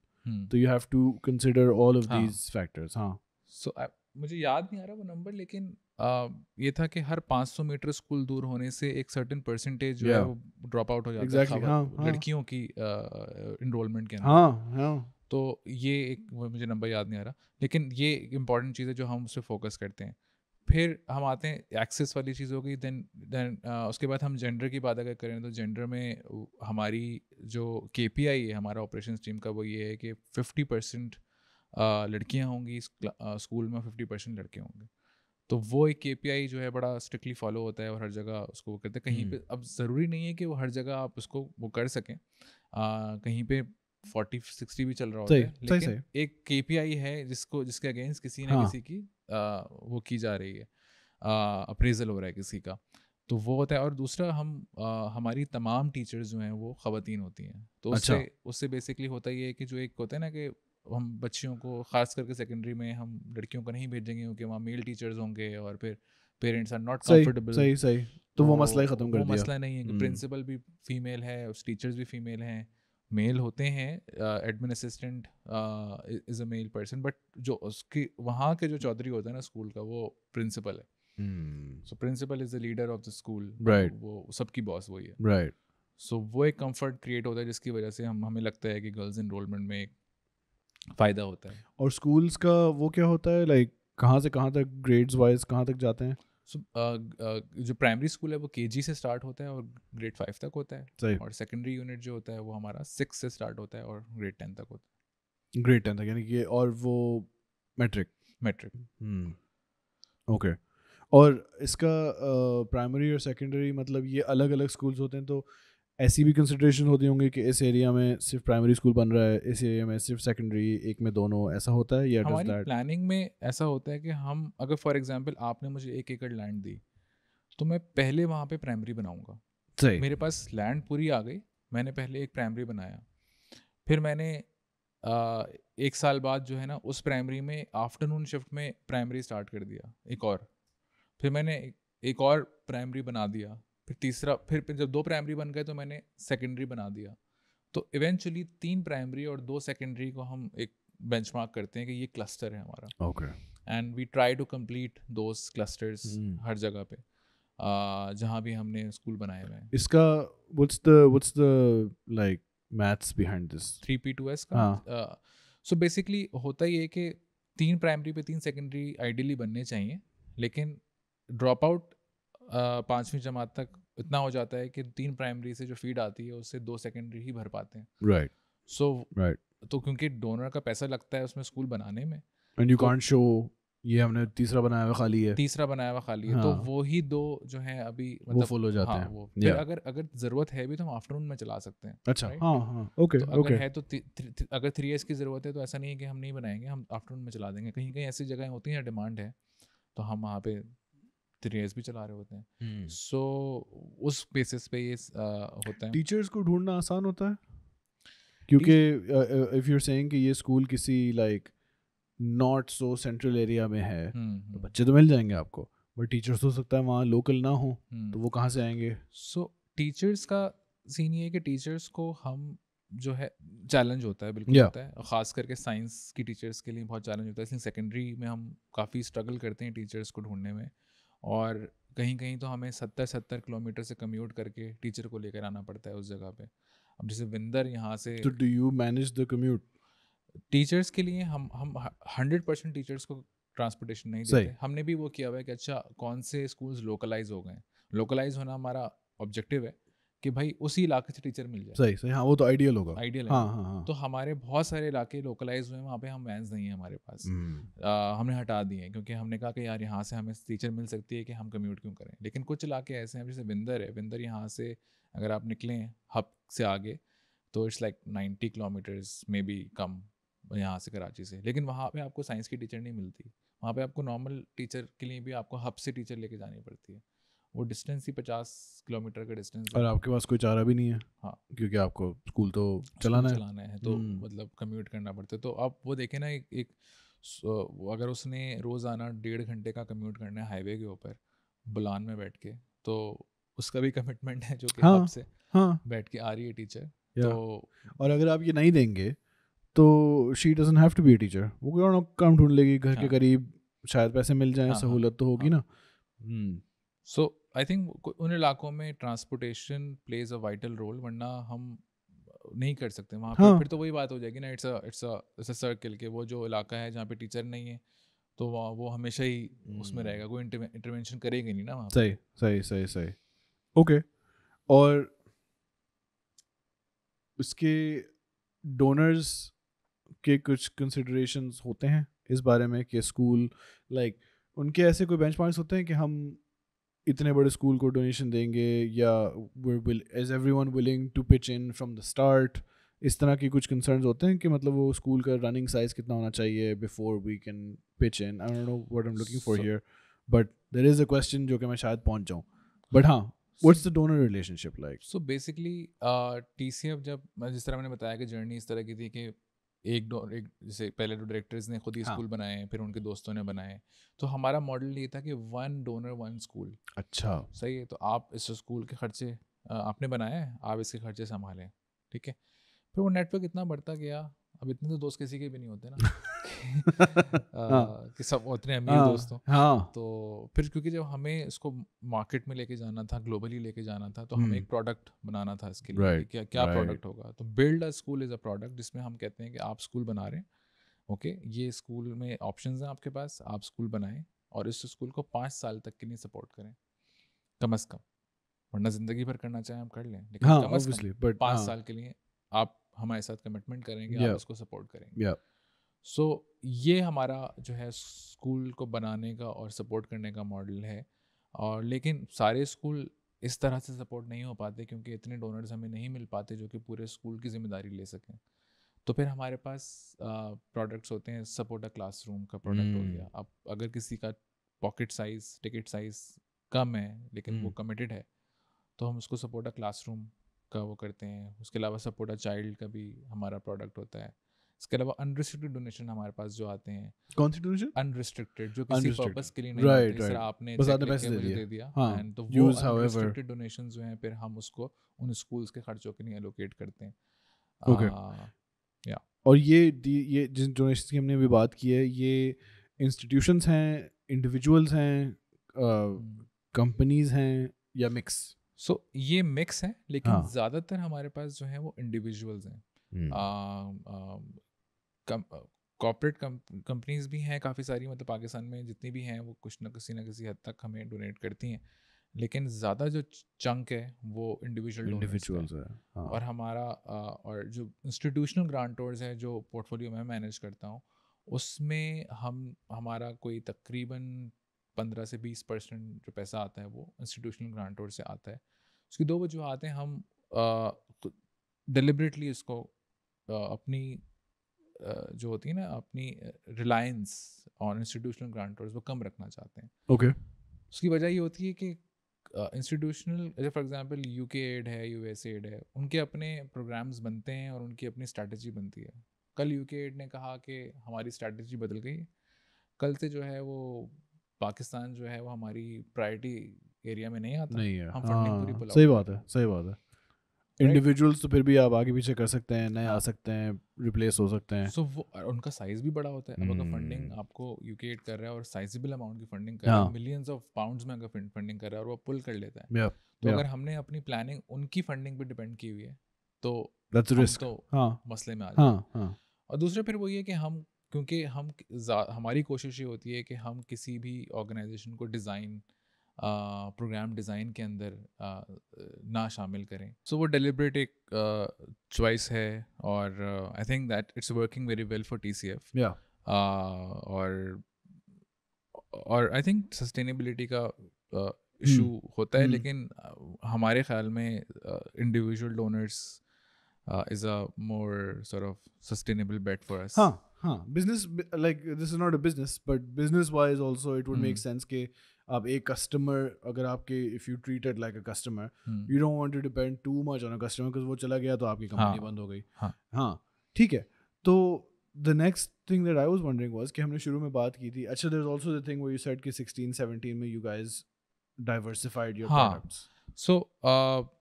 तो you have to consider all of हाँ। These factors. हाँ सो मुझे याद नहीं आ रहा वो नंबर, लेकिन ये था कि हर 500 मीटर स्कूल दूर होने से एक सर्टेन परसेंटेज जो है Yeah. वो ड्रॉप आउट हो जाता एग्जैक्टली। है हाँ हाँ लड़कियों की इनरोलमेंट के अंदर। हाँ हाँ तो ये एक, वो मुझे नंबर याद नहीं आ रहा, लेकिन ये एक इम्पॉर्टेंट चीज़ है जो हम उस पर फोकस करते हैं। फिर हम आते हैं एक्सेस वाली चीज़ हो गई, देन उसके बाद हम जेंडर की बात अगर करें तो जेंडर में हमारी जो KPI है हमारा ऑपरेशन टीम का, वो ये है कि 50% लड़कियां होंगी स्कूल में, 50% लड़के होंगे। तो वो एक KPI जो है बड़ा स्ट्रिक्टली फॉलो होता है और हर जगह उसको वो करते हैं। कहीं पे अब ज़रूरी नहीं है कि वो हर जगह आप उसको वो कर सकें, कहीं पे 40-60 भी चल रहा होता सही है, सही लेकिन सही। एक KPI है जिसके अगेंस्ट किसी ना हाँ किसी की वो की जा रही है, अप्रेजल हो रहा है किसी का, तो वो होता है। और दूसरा हमारी तमाम टीचर्स जो हैं वो ख़वातीन होती हैं, तो अच्छा उससे बेसिकली होता ये है कि जो एक होता है ना कि हम बच्चियों को ख़ास करके सेकेंडरी में हम लड़कियों को नहीं भेजेंगे क्योंकि वहाँ मेल टीचर्स होंगे और फिर पेरेंट्स आर नॉट सही कंफर्टेबल। सही सही। तो तो वो मसला ही ख़त्म कर वो दिया। मसला नहीं है कि प्रिंसिपल भी फीमेल है, उस टीचर्स भी फीमेल हैं, मेल होते हैं, admin assistant is a male person, but जो उसकी वहाँ के जो चौधरी होता है ना स्कूल का, वो प्रिंसिपल है। So principal is the leader of the school, right वो सबकी बॉस वही है। राइट। सो वो एक कंफर्ट क्रिएट होता है जिसकी वजह से हमें लगता है कि गर्ल्स इनरोलमेंट में एक फ़ायदा होता है। और स्कूल्स का वो क्या होता है, लाइक कहाँ से कहाँ तक ग्रेड्स वाइज कहाँ तक जाते हैं? सो जो प्राइमरी स्कूल है वो KG से स्टार्ट होता है और ग्रेड 5 तक होता है, सही। और सेकेंडरी यूनिट जो होता है वो हमारा 6 से स्टार्ट होता है और ग्रेड 10 तक होता ग्रेड 10 तक यानी कि, और वो मैट्रिक। है, मैट्रिक। ओके। और इसका प्राइमरी और सेकेंडरी मतलब ये अलग अलग स्कूल्स होते हैं, तो ऐसी भी कंसिडरेशन होती होंगी कि इस एरिया में सिर्फ प्राइमरी स्कूल बन रहा है, इस एरिया में सिर्फ सेकेंडरी, एक में दोनों, ऐसा होता है या डज हमारी दैट? प्लानिंग में ऐसा होता है कि हम अगर फॉर एग्जांपल आपने मुझे 1 एकड़ लैंड दी, तो मैं पहले वहाँ पे प्राइमरी बनाऊँगा। सही। मेरे पास लैंड पूरी आ गई, मैंने पहले एक प्राइमरी बनाया, फिर मैंने 1 साल बाद जो है ना उस प्राइमरी में आफ्टरनून शिफ्ट में प्राइमरी स्टार्ट कर दिया एक और, फिर मैंने एक और प्राइमरी बना दिया, फिर तीसरा, फिर जब 2 प्राइमरी बन गए तो मैंने सेकेंडरी बना दिया। तो इवेंचुअली 3 प्राइमरी और 2 सेकेंडरी को हम एक बेंचमार्क करते हैं कि ये क्लस्टर है हमारा, okay. And we try to complete those clusters हर जगह पे जहाँ भी हमने स्कूल बनाए हुए हैं। इसका what's the like maths behind this? 3P2S का हाँ सो बेसिकली होता ही है कि 3 प्राइमरी पे 3 सेकेंडरी आइडियली बनने चाहिए, लेकिन ड्रॉप आउट 5वीं जमात तक इतना हो जाता है कि 3 प्राइमरी से जो फीड आती है उससे 2 सेकेंडरी ही भर पाते हैं। Right so right. तो क्योंकि डोनर का पैसा लगता है उसमें स्कूल बनाने में, एंड यू तो कांट शो ये हमने तीसरा बनाया हुआ खाली है। तीसरा बनाया हुआ खाली है, तो हाँ वो ही 2 जो है अभी वो मतलब फुल हो जाते हाँ हैं। वो फिर या अगर अगर ज़रूरत है भी तो हम आफ्टरनून में चला सकते हैं, अच्छा राइट? हाँ हाँ ओके तो अगर ओके। है तो अगर 3S की ज़रूरत है तो ऐसा नहीं है कि हम नहीं बनाएंगे, हम आफ्टरनून में चला देंगे। कहीं कहीं ऐसी जगह होती हैं डिमांड है तो हम वहाँ पे 3S भी चला रहे होते हैं। सो उस बेसिस पे ये होता है। टीचर्स को ढूंढना आसान होता है क्योंकि इफ़ यूर सेइंग कि ये स्कूल किसी like not so central area में है, तो बच्चे तो मिल जाएंगे आपको, बट टीचर्स हो सकता है वहाँ लोकल ना हो, तो वो कहाँ से आएंगे? सो टीचर्स का सीन ये है कि टीचर्स को हम जो है चैलेंज होता है, बिल्कुल Yeah. होता है, और ख़ास करके साइंस की टीचर्स के लिए बहुत चैलेंज होता है, इसलिए सेकेंडरी में हम काफ़ी स्ट्रगल करते हैं टीचर्स को ढूंढने में, और कहीं कहीं तो हमें 70-70 किलोमीटर से कम्यूट करके टीचर को लेकर आना पड़ता है उस जगह पे। अब जैसे विंदर यहाँ से तो do you manage the commute? Teachers के लिए हम 100% टीचर्स को ट्रांसपोर्टेशन नहीं सही। देते। हमने भी वो किया हुआ है कि अच्छा कौन से स्कूल्स लोकलाइज हो गए हैं। लोकलाइज होना हमारा ऑब्जेक्टिव है कि भाई उसी इलाके से टीचर मिल जाए, सही सही, हाँ वो तो आइडियल होगा। आइडियल है हाँ ना? हाँ हाँ। तो हमारे बहुत सारे इलाके लोकलाइज हुए हैं, वहाँ पे हम वैन्स नहीं है हमारे पास। हमने हटा दिए हैं क्योंकि हमने कहा कि यार यहाँ से हमें टीचर मिल सकती है कि हम कम्यूट क्यों करें। लेकिन कुछ इलाके ऐसे हैं जैसे विंदर है, विंदर यहाँ से अगर आप निकलें हब से आगे तो इट्स लाइक 90 किलोमीटर्स में भी कम यहाँ से कराची से। लेकिन वहाँ पे आपको साइंस की टीचर नहीं मिलती, वहाँ पे आपको नॉर्मल टीचर के लिए भी आपको हब से टीचर लेके जानी पड़ती है। वो डिस्टेंस ही 50 किलोमीटर का डिस्टेंस है। और आपके पास कोई चारा भी नहीं है। हाँ, क्योंकि आपको स्कूल तो स्कूल चलाना है। चलाना है तो मतलब कम्यूट करना पड़ता है। तो आप वो देखें ना, एक अगर उसने रोज़ाना 1.5 घंटे का कम्यूट करना है हाईवे के ऊपर बुलान में बैठ के, तो उसका भी कमिटमेंट है जो कि हाँ हब से हाँ। बैठ के आ रही है टीचर। या तो और अगर आप ये नहीं देंगे तो she doesn't have to be a teacher, वो कोई और काम ढूंढ लेगी घर के हाँ, करीब, शायद पैसे मिल जाएं, हाँ, सहूलत तो होगी हाँ। ना। सो आई थिंक उन इलाकों में transportation plays a vital role, वरना हम नहीं कर सकते वहाँ पे। हाँ। फिर तो वही बात हो जाएगी ना, इट्स अ सर्कल के वो जो इलाका है जहाँ पे टीचर नहीं है तो वो हमेशा ही उसमें रहेगा, कोई इंटरवेंशन करेगा नहीं ना वहाँ पे। सही सही सही सही। ओके। और इसके डोनर्स के कुछ कंसिडरेशंस होते हैं इस बारे में कि स्कूल लाइक उनके ऐसे कोई बेंचमार्क्स होते हैं कि हम इतने बड़े स्कूल को डोनेशन देंगे, या is everyone willing to pitch in from the start? इस तरह की कुछ कंसर्न्स होते हैं कि मतलब वो स्कूल का रनिंग साइज कितना होना चाहिए before we can pitch in? I don't know what I am looking for So- here, but there is a question जो कि मैं शायद पहुंच जाऊं। बट हाँ, what's the donor relationship like? So basically TCF जब जिस तरह मैंने बताया कि जर्नी इस तरह की थी कि एक जैसे पहले तो डायरेक्टर्स ने खुद ही हाँ। स्कूल बनाए, फिर उनके दोस्तों ने बनाए। तो हमारा मॉडल ये था कि 1 डोनर 1 स्कूल। अच्छा। सही है, तो आप इस स्कूल के खर्चे आपने बनाए हैं, आप इसके खर्चे संभालें, ठीक है। फिर वो नेटवर्क इतना बढ़ता गया, अब इतने तो दोस्त किसी के भी नहीं होते ना हाँ कि सब उतने अमीर दोस्त हों। हाँ। तो फिर क्योंकि जब हमें इसको मार्केट में लेके जाना था, ग्लोबली लेके जाना था, तो हमें एक प्रोडक्ट बनाना था इसके लिए कि राइट क्या प्रोडक्ट होगा। तो build a school is a product, जिसमें हम कहते हैं कि आप स्कूल बना रहे हैं, ओके, ये स्कूल में ऑप्शंस हैं आपके पास, आप स्कूल बनाएं और इस स्कूल को 5 साल तक के लिए सपोर्ट करें कम अज़ कम। वरना ज़िंदगी भर करना चाहें हम कर लें, लेकिन हाँ कम अज़ कम ऑब्वियसली, बट 5 साल के लिए आप हमारे साथ कमिटमेंट करेंगे, आप या इसको सपोर्ट करेंगे। या सो ये हमारा जो है स्कूल को बनाने का और सपोर्ट करने का मॉडल है। और लेकिन सारे स्कूल इस तरह से सपोर्ट नहीं हो पाते क्योंकि इतने डोनर्स हमें नहीं मिल पाते जो कि पूरे स्कूल की जिम्मेदारी ले सकें। तो फिर हमारे पास प्रोडक्ट्स होते हैं, सपोर्ट अ क्लासरूम का प्रोडक्ट हो गया। अब अगर किसी का पॉकेट साइज, टिकट साइज कम है लेकिन वो कमिटेड है, तो हम उसको सपोर्ट अ क्लासरूम का वो करते हैं। उसके अलावा सपोर्ट अ चाइल्ड का भी हमारा प्रोडक्ट होता है। इसके अलावा अनरिस्ट्रिक्टेड डोनेशन हमारे पास जो आते हैं, कौन सी डोनेशन? अनरिस्ट्रिक्टेड जो किसी पर्पस के लिए नहीं राइट होते, सर राइट, आपने बस चेक आपने लिख पैसे के दे मुझे दिए। दे दिया, हाँ, एंड तो वो use however। अनरिस्ट्रिक्टेड डोनेशंस जो हैं फिर हम उसको उन स्कूल्स के खर्चों के लिए एलोकेट करते हैं। ओके। या और ये जिन डोनेशन की हमने अभी बात की है, ये इंस्टीट्यूशंस हैं, इंडिविजुअल्स हैं, कंपनीज हैं, या मिक्स? सो ये मिक्स है, लेकिन हाँ। ज़्यादातर हमारे पास जो है वो इंडिविजुअल्स हैं। कॉर्पोरेट कंपनीज भी हैं काफ़ी सारी, मतलब पाकिस्तान में जितनी भी हैं वो कुछ ना किसी हद तक हमें डोनेट करती हैं। लेकिन ज़्यादा जो चंक है वो इंडिविजुअल डोनर्स का है। हाँ। और हमारा और जो इंस्टीट्यूशनल ग्रांटर्स है जो पोर्टफोलियो मैं मैनेज करता हूँ, उसमें हमारा कोई तकरीबन 15 से 20% जो पैसा आता है वो इंस्टीट्यूशनल ग्रांटर्स से आता है। उसकी दो वजूहत हैं। हम डिलिबरेटली इसको अपनी जो होती है ना, अपनी रिलायंस ऑन इंस्टीट्यूशनल ग्रांटर्स वो कम रखना चाहते हैं। ओके। उसकी वजह ये होती है कि इंस्टीट्यूशनल, जैसे फॉर एग्जांपल यूके एड है, यूएस एड है, उनके अपने प्रोग्राम्स बनते हैं और उनकी अपनी स्ट्रैटेजी बनती है। कल यूके एड ने कहा कि हमारी स्ट्रैटेजी बदल गई, कल से जो है वो पाकिस्तान जो है वो हमारी प्रायोरिटी एरिया में नहीं आता, नहीं है, हम फंडिंग पूरी हाँ पुल सही आउट बात कर रहे है, हैं। सही बात है। राइट। इंडिविजुअल्स तो फिर भी आप आगे पीछे कर सकते हैं, नए आ हाँ। सकते हैं, रिप्लेस हो सकते हैं। सो वो और उनका साइज भी बड़ा होता है। अब अगर फंडिंग आपको यूके एड कर रहा है और साइजेबल अमाउंट की फंडिंग कर रहा है, हाँ। मिलियंस ऑफ पाउंड्स में अगर फंडिंग कर रहा है और वो पुल कर लेता है, या तो अगर हमने अपनी प्लानिंग उनकी फंडिंग पे डिपेंड की हुई है तो That's a हम risk. तो हाँ मसले में आ जाएंगे। हाँ. और दूसरा फिर वही है कि हम, क्योंकि हमारी कोशिश ये होती है कि हम किसी भी ऑर्गेनाइजेशन को डिज़ाइन, प्रोग्राम डिज़ाइन के अंदर ना शामिल करें। सो वो डेलिब्रेट एक चॉइस है, और I think that it's working very well for TCF। Yeah. और आई थिंक सस्टेनेबिलिटी का इशू होता है, हम्म। लेकिन हमारे ख्याल में individual donors is a more sort of sustainable bet for us. हाँ business like this is not a business but business wise also it would make sense कि आप एक customer अगर आपके if you treat it like a customer you don't want to depend too much on a customer because वो चला गया तो आपकी कंपनी बंद हो गई। हाँ ठीक है। तो the next thing that I was wondering was कि हमने शुरू में बात की थी, अच्छा there's also the thing where you said कि 16-17 में you guys diversified your products. सो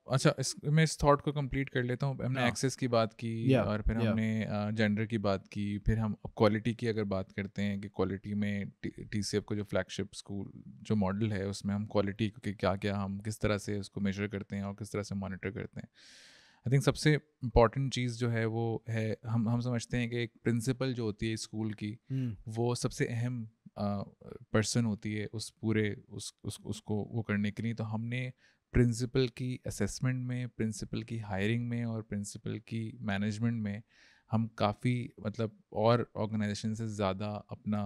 अच्छा, मैं इस थॉट को कंप्लीट कर लेता हूँ। हमने एक्सेस की बात की, और फिर हमने जेंडर की बात की, फिर हम क्वालिटी की अगर बात करते हैं कि क्वालिटी में TCF को जो फ्लैगशिप स्कूल जो मॉडल है उसमें हम क्वालिटी के क्या क्या हम किस तरह से उसको मेजर करते हैं और किस तरह से मॉनिटर करते हैं। आई थिंक सबसे इम्पॉर्टेंट चीज़ जो है वो है, हम समझते हैं कि एक प्रिंसिपल जो होती है स्कूल की वो सबसे अहम पर्सन होती है उस पूरे उसको वो करने के लिए। तो हमने प्रिंसिपल की असेसमेंट में, प्रिंसिपल की हायरिंग में और प्रिंसिपल की मैनेजमेंट में हम काफ़ी मतलब और ऑर्गेनाइजेशन से ज़्यादा अपना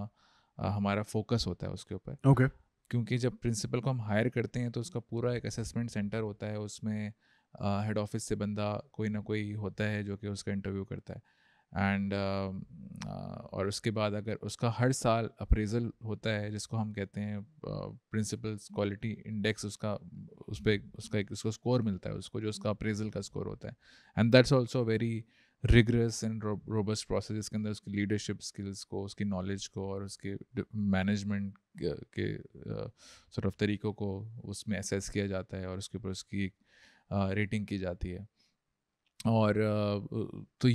हमारा फोकस होता है उसके ऊपर। Okay. क्योंकि जब प्रिंसिपल को हम हायर करते हैं तो उसका पूरा एक असेसमेंट सेंटर होता है, उसमें हेड ऑफिस से बंदा कोई ना कोई होता है जो कि उसका इंटरव्यू करता है। एंड और उसके बाद अगर उसका हर साल अप्रेजल होता है जिसको हम कहते हैं प्रिंसिपल्स क्वालिटी इंडेक्स, उसका उस पर उसका एक उसको स्कोर मिलता है उसको, जो उसका अप्रेजल का स्कोर होता है। And that's also very rigorous and robust process, जिसके अंदर उसकी लीडरशिप स्किल्स को, उसकी नॉलेज को और उसके मैनेजमेंट के सॉर्ट ऑफ तरीक़ों को उसमें असेस किया जाता है और उसके ऊपर उसकी रेटिंग की जाती है। और तो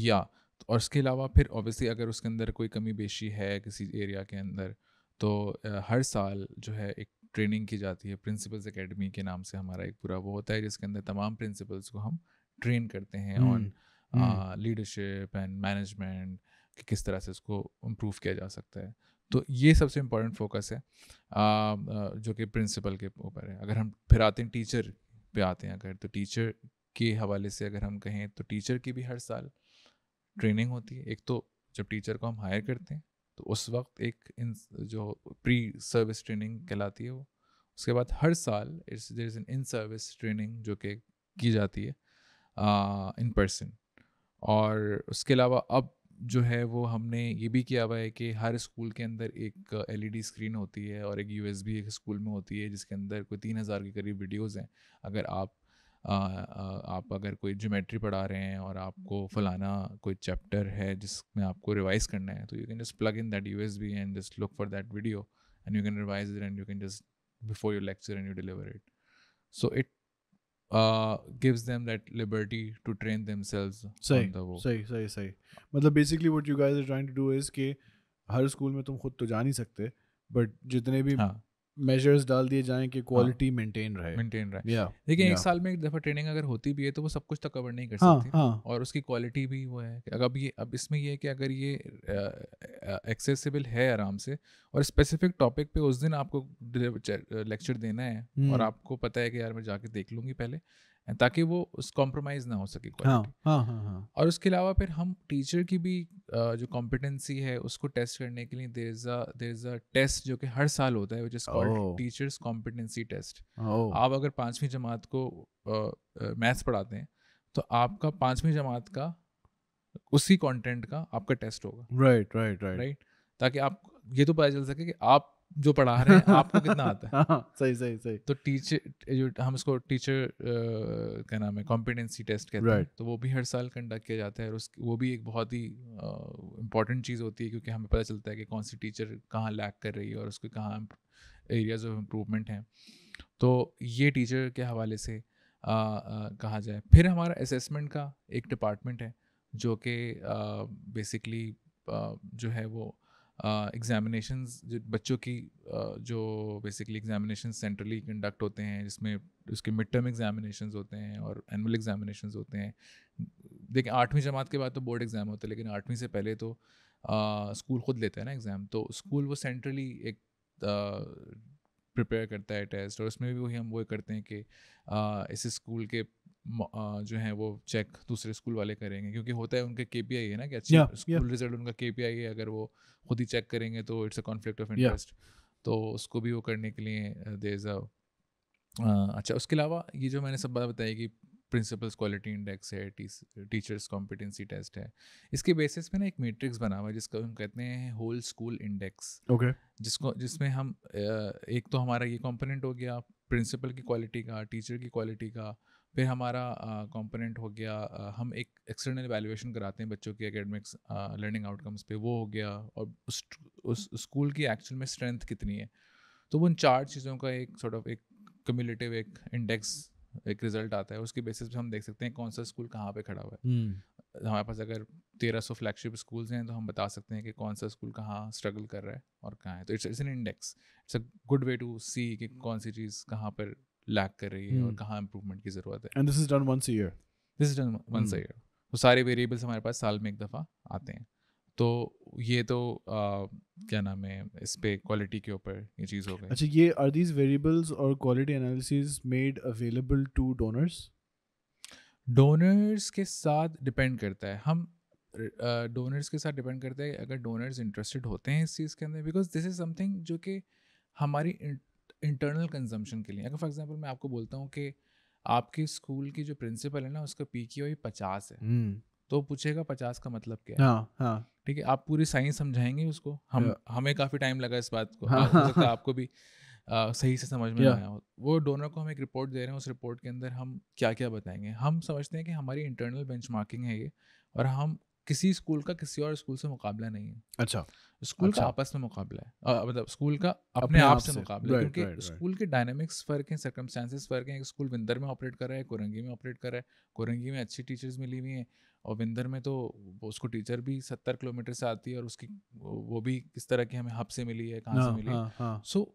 और उसके अलावा फिर ऑब्वियसली अगर उसके अंदर कोई कमी बेशी है किसी एरिया के अंदर तो हर साल जो है एक ट्रेनिंग की जाती है। प्रिंसिपल्स एकेडमी के नाम से हमारा एक पूरा वो होता है जिसके अंदर तमाम प्रिंसिपल्स को हम ट्रेन करते हैं ऑन लीडरशिप एंड मैनेजमेंट कि किस तरह से उसको इम्प्रूव किया जा सकता है। तो ये सबसे इम्पोर्टेंट फोकस है जो कि प्रिंसिपल के ऊपर है। अगर हम फिर आते हैं टीचर पे आते हैं, अगर तो टीचर के हवाले से अगर हम कहें तो टीचर की भी हर साल ट्रेनिंग होती है। एक तो जब टीचर को हम हायर करते हैं तो उस वक्त एक जो प्री सर्विस ट्रेनिंग कहलाती है वो, उसके बाद हर साल there is an in service training जो कि की जाती है इन पर्सन। और उसके अलावा अब जो है वो हमने ये भी किया हुआ है कि हर स्कूल के अंदर एक LED स्क्रीन होती है और एक USB एक स्कूल में होती है जिसके अंदर कोई 3000 के करीब वीडियोज़ हैं। अगर आप अगर कोई ज्योमेट्री पढ़ा रहे हैं और आपको फलाना कोई चैप्टर है जिसमें आपको रिवाइज करना है, तो you can just plug in that USB and just look for that video and you can revise it and you can just before your lecture and you deliver it. So it gives them that liberty to train themselves on the वो। सही मतलब basically what you guys are trying to do is कि हर school में तुम खुद तो जा नहीं सकते बट जितने भी मेजर्स डाल दिए जाएं कि क्वालिटी मेंटेन रहे। लेकिन एक साल में एक दफ़ा ट्रेनिंग अगर होती भी है तो वो सब कुछ तो कवर नहीं कर सकती। और उसकी क्वालिटी भी वो है कि अब इसमें ये है कि अगर ये एक्सेसिबल है आराम से और स्पेसिफिक टॉपिक पे उस दिन आपको लेक्चर देना है और आपको पता है कि यार मैं जाके देख लूँगी पहले, ताकि वो उस कॉम्प्रोमाइज़ ना हो सके क्वालिटी। और उसके अलावा फिर हम टीचर की भी जो कॉम्पिटेंसी है उसको टेस्ट करने के लिए देयर इज़ अ टेस्ट जो कि हर साल होता है, which is called teachers competency test. आप अगर 5वीं जमात को मैथ्स पढ़ाते हैं तो आपका 5वीं जमात का उसी कंटेंट का आपका टेस्ट होगा। राइट ताकि आप ये तो पता चल सके कि आप जो पढ़ा रहे हैं आपको कितना आता है। सही तो टीचर जो हम इसको टीचर क्या नाम है कॉम्पिटेंसी टेस्ट कहते हैं, तो वो भी हर साल कंडक्ट किया जाता है और वो भी एक बहुत ही इम्पॉर्टेंट चीज़ होती है क्योंकि हमें पता चलता है कि कौन सी टीचर कहाँ लैग कर रही है और उसके कहाँ एरियाज ऑफ इम्प्रूवमेंट हैं। तो ये टीचर के हवाले से कहा जाए। फिर हमारा असेसमेंट का एक डिपार्टमेंट है जो कि बेसिकली जो है वो एग्जामिनेशंस जो बच्चों की जो बेसिकली एग्जामिनेशन सेंट्रली कंडक्ट होते हैं जिसमें उसके मिड टर्म एग्जामिनेशंस होते हैं और एनुअल एग्जामिनेशंस होते हैं देखिए 8वीं जमात के बाद तो बोर्ड एग्ज़ाम होता है, लेकिन 8वीं से पहले तो स्कूल खुद लेता है ना एग्ज़ाम, तो स्कूल वो सेंट्रली एक प्रिपेयर करता है टेस्ट, और उसमें भी वही हम वो करते हैं कि इस स्कूल के जो हैं वो चेक दूसरे स्कूल वाले करेंगे, क्योंकि होता है उनके KPI है ना कि अच्छी Yeah, स्कूल रिजल्ट उनका KPI है, अगर वो खुद ही चेक करेंगे तो it's a conflict of Yeah. Interest, तो उसको भी वो करने के लिए देयर इज़ अ अच्छा। उसके अलावा ये जो मैंने सब बात बताई कि प्रिंसिपल्स क्वालिटी इंडेक्स है, टीचर्स कॉम्पिटेंसी टेस्ट है, इसके बेसिस पे ना एक मैट्रिक्स बना हुआ है जिसको हम कहते हैं होल स्कूल इंडेक्स, Okay. जिसमें हम एक तो हमारा ये कंपोनेंट हो गया प्रिंसिपल की क्वालिटी का, टीचर की क्वालिटी का, फिर हमारा कंपोनेंट हो गया हम एक एक्सटर्नल एवेल्युएशन कराते हैं बच्चों की एकेडमिक्स लर्निंग आउटकम्स पे, वो हो गया, और उस स्कूल की एक्चुअल में स्ट्रेंथ कितनी है। तो वो उन 4 चीज़ों का एक सॉर्ट ऑफ एक क्यूमुलेटिव एक इंडेक्स एक रिजल्ट आता है, उसके बेसिस पे हम देख सकते हैं कौन सा स्कूल कहाँ पे खड़ा हुआ है। हमारे पास अगर 1300 फ्लैगशिप स्कूल्स हैं तो हम बता सकते हैं कि कौन सा स्कूल कहाँ स्ट्रगल कर रहा है और कहाँ है, तो it's an index, it's a good way to see कि कौन सी चीज़ कहाँ पर लैक कर रही है और कहाँ इम्प्रूवमेंट की ज़रूरत है। And this is done once a year. This is done once a year, तो सारे वेरिएबल्स हमारे पास साल में एक दफ़ा आते हैं। तो ये तो क्या नाम है, इस पे क्वालिटी के ऊपर ये चीज़ हो गई। अच्छा, ये are these variables or quality analyses made available to donors? Donors के साथ डिपेंड करता है, हम डोनर्स के साथ डिपेंड करता है अगर डोनर्स इंटरेस्टेड होते हैं इस चीज़ के अंदर, बिकॉज दिस इज समथिंग जो कि हमारी इंटरनल कंजम्पशन के लिए, अगर फॉर एग्जांपल मैं आपको बोलता हूँ कि आपके स्कूल की जो प्रिंसिपल है ना उसका PQI 50 है, तो पूछेगा 50 का मतलब क्या है। हाँ. ठीक है, आप पूरी साइंस समझाएंगे उसको, हमें काफ़ी टाइम लगा इस बात को, हाँ, हो सकता है हाँ. आपको भी सही से समझ में ना Yeah. आया हो। वो डोनर को हम एक रिपोर्ट दे रहे हैं, उस रिपोर्ट के अंदर हम क्या क्या बताएंगे, हम समझते हैं कि हमारी इंटरनल बेंचमार्किंग है ये, और हम किसी स्कूल का किसी और स्कूल से मुकाबला नहीं है, अच्छा. स्कूल का अच्छा. आपस में मुकाबला है, मतलब स्कूल का अपने अपने आप आप से से. मुकाबला है, Right, क्योंकि right. स्कूल के डायनामिक्स फ़र्क हैं, सर्कमस्टांसेस फ़र्क हैं। एक स्कूल विंदर में ऑपरेट कर रहा है, कोरंगी में ऑपरेट कर रहा है, कोरंगी में अच्छी टीचर्स मिली हुई हैं, और विंदर में तो उसको टीचर भी 70 किलोमीटर से आती है, और उसकी वो भी किस तरह की हमें हब से मिली है, कहाँ से मिली है। हाँ. सो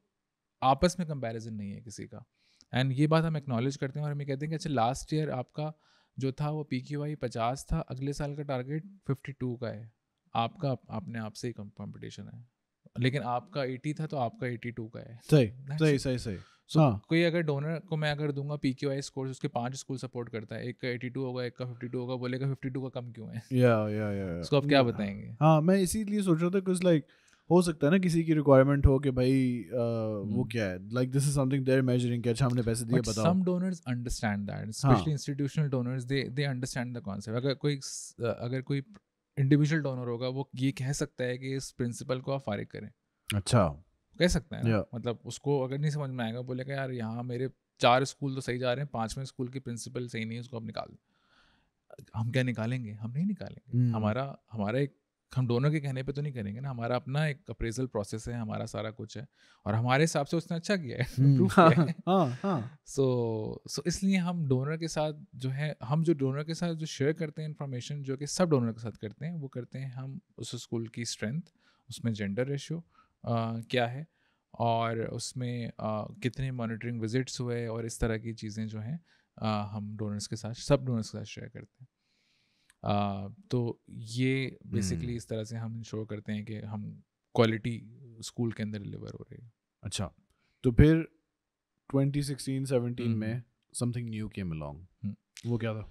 आपस में कंपैरिजन नहीं है किसी का, एंड ये बात हम एक्नॉलेज करते हैं, और हम ये कहते हैं कि अच्छा लास्ट ईयर आपका जो था वो PQI 50 था, अगले साल का टारगेट 52 का है, आपका अपने आप से ही कंपटीशन है, लेकिन आपका 80 था तो आपका 82 का है। सही. सो हाँ. कोई अगर डोनर को मैं अगर दूंगा PQI स्कोर, उसके 5 स्कूल सपोर्ट करता है, एक का 82 होगा, एक का 52 होगा, बोलेगा 52 का कम क्यों है। Yeah. उसको आप क्या बताएंगे। हाँ, मैं इसीलिए सोच रहा था कुछ लाइक हो सकता है ना किसी की रिक्वायरमेंट हो कि भाई वो क्या है, like this is something they are measuring कि अच्छा हमने पैसे दिए, But बताओ. some donors understand that, especially institutional donors, they understand the concept. अगर कोई इंडिविजुअल डोनर होगा वो ये कह सकता है कि इस प्रिंसिपल को आप फारिग करें, अच्छा. कह सकते हैं ना। Yeah. मतलब उसको अगर नहीं समझ में आएगा, बोलेगा यार यहाँ मेरे 4 स्कूल तो सही जा रहे हैं, 5वें स्कूल की प्रिंसिपल सही नहीं है, उसको आप निकाल दो। हम क्या निकालेंगे, हम नहीं निकालेंगे। हमारा एक, हम डोनर के कहने पे तो नहीं करेंगे ना, हमारा अपना एक अप्रेजल प्रोसेस है, हमारा सारा कुछ है, और हमारे हिसाब से उसने अच्छा किया है, प्रूव किया है। हाँ. सो इसलिए हम डोनर के साथ जो है, हम जो डोनर के साथ जो शेयर करते हैं इन्फॉर्मेशन, जो कि सब डोनर के साथ करते हैं, वो करते हैं हम उस स्कूल की स्ट्रेंथ, उसमें जेंडर रेशियो क्या है, और उसमें कितने मॉनिटरिंग विजिट्स हुए, और इस तरह की चीज़ें जो हैं हम डोनर्स के साथ, सब डोनर्स के साथ शेयर करते हैं। तो ये बेसिकली इस तरह से हम इंश्योर करते हैं कि हम क्वालिटी स्कूल के अंदर डिलीवर हो रही है। अच्छा, तो फिर 2016-17 में समथिंग न्यू केम अलोंग, वो क्या था?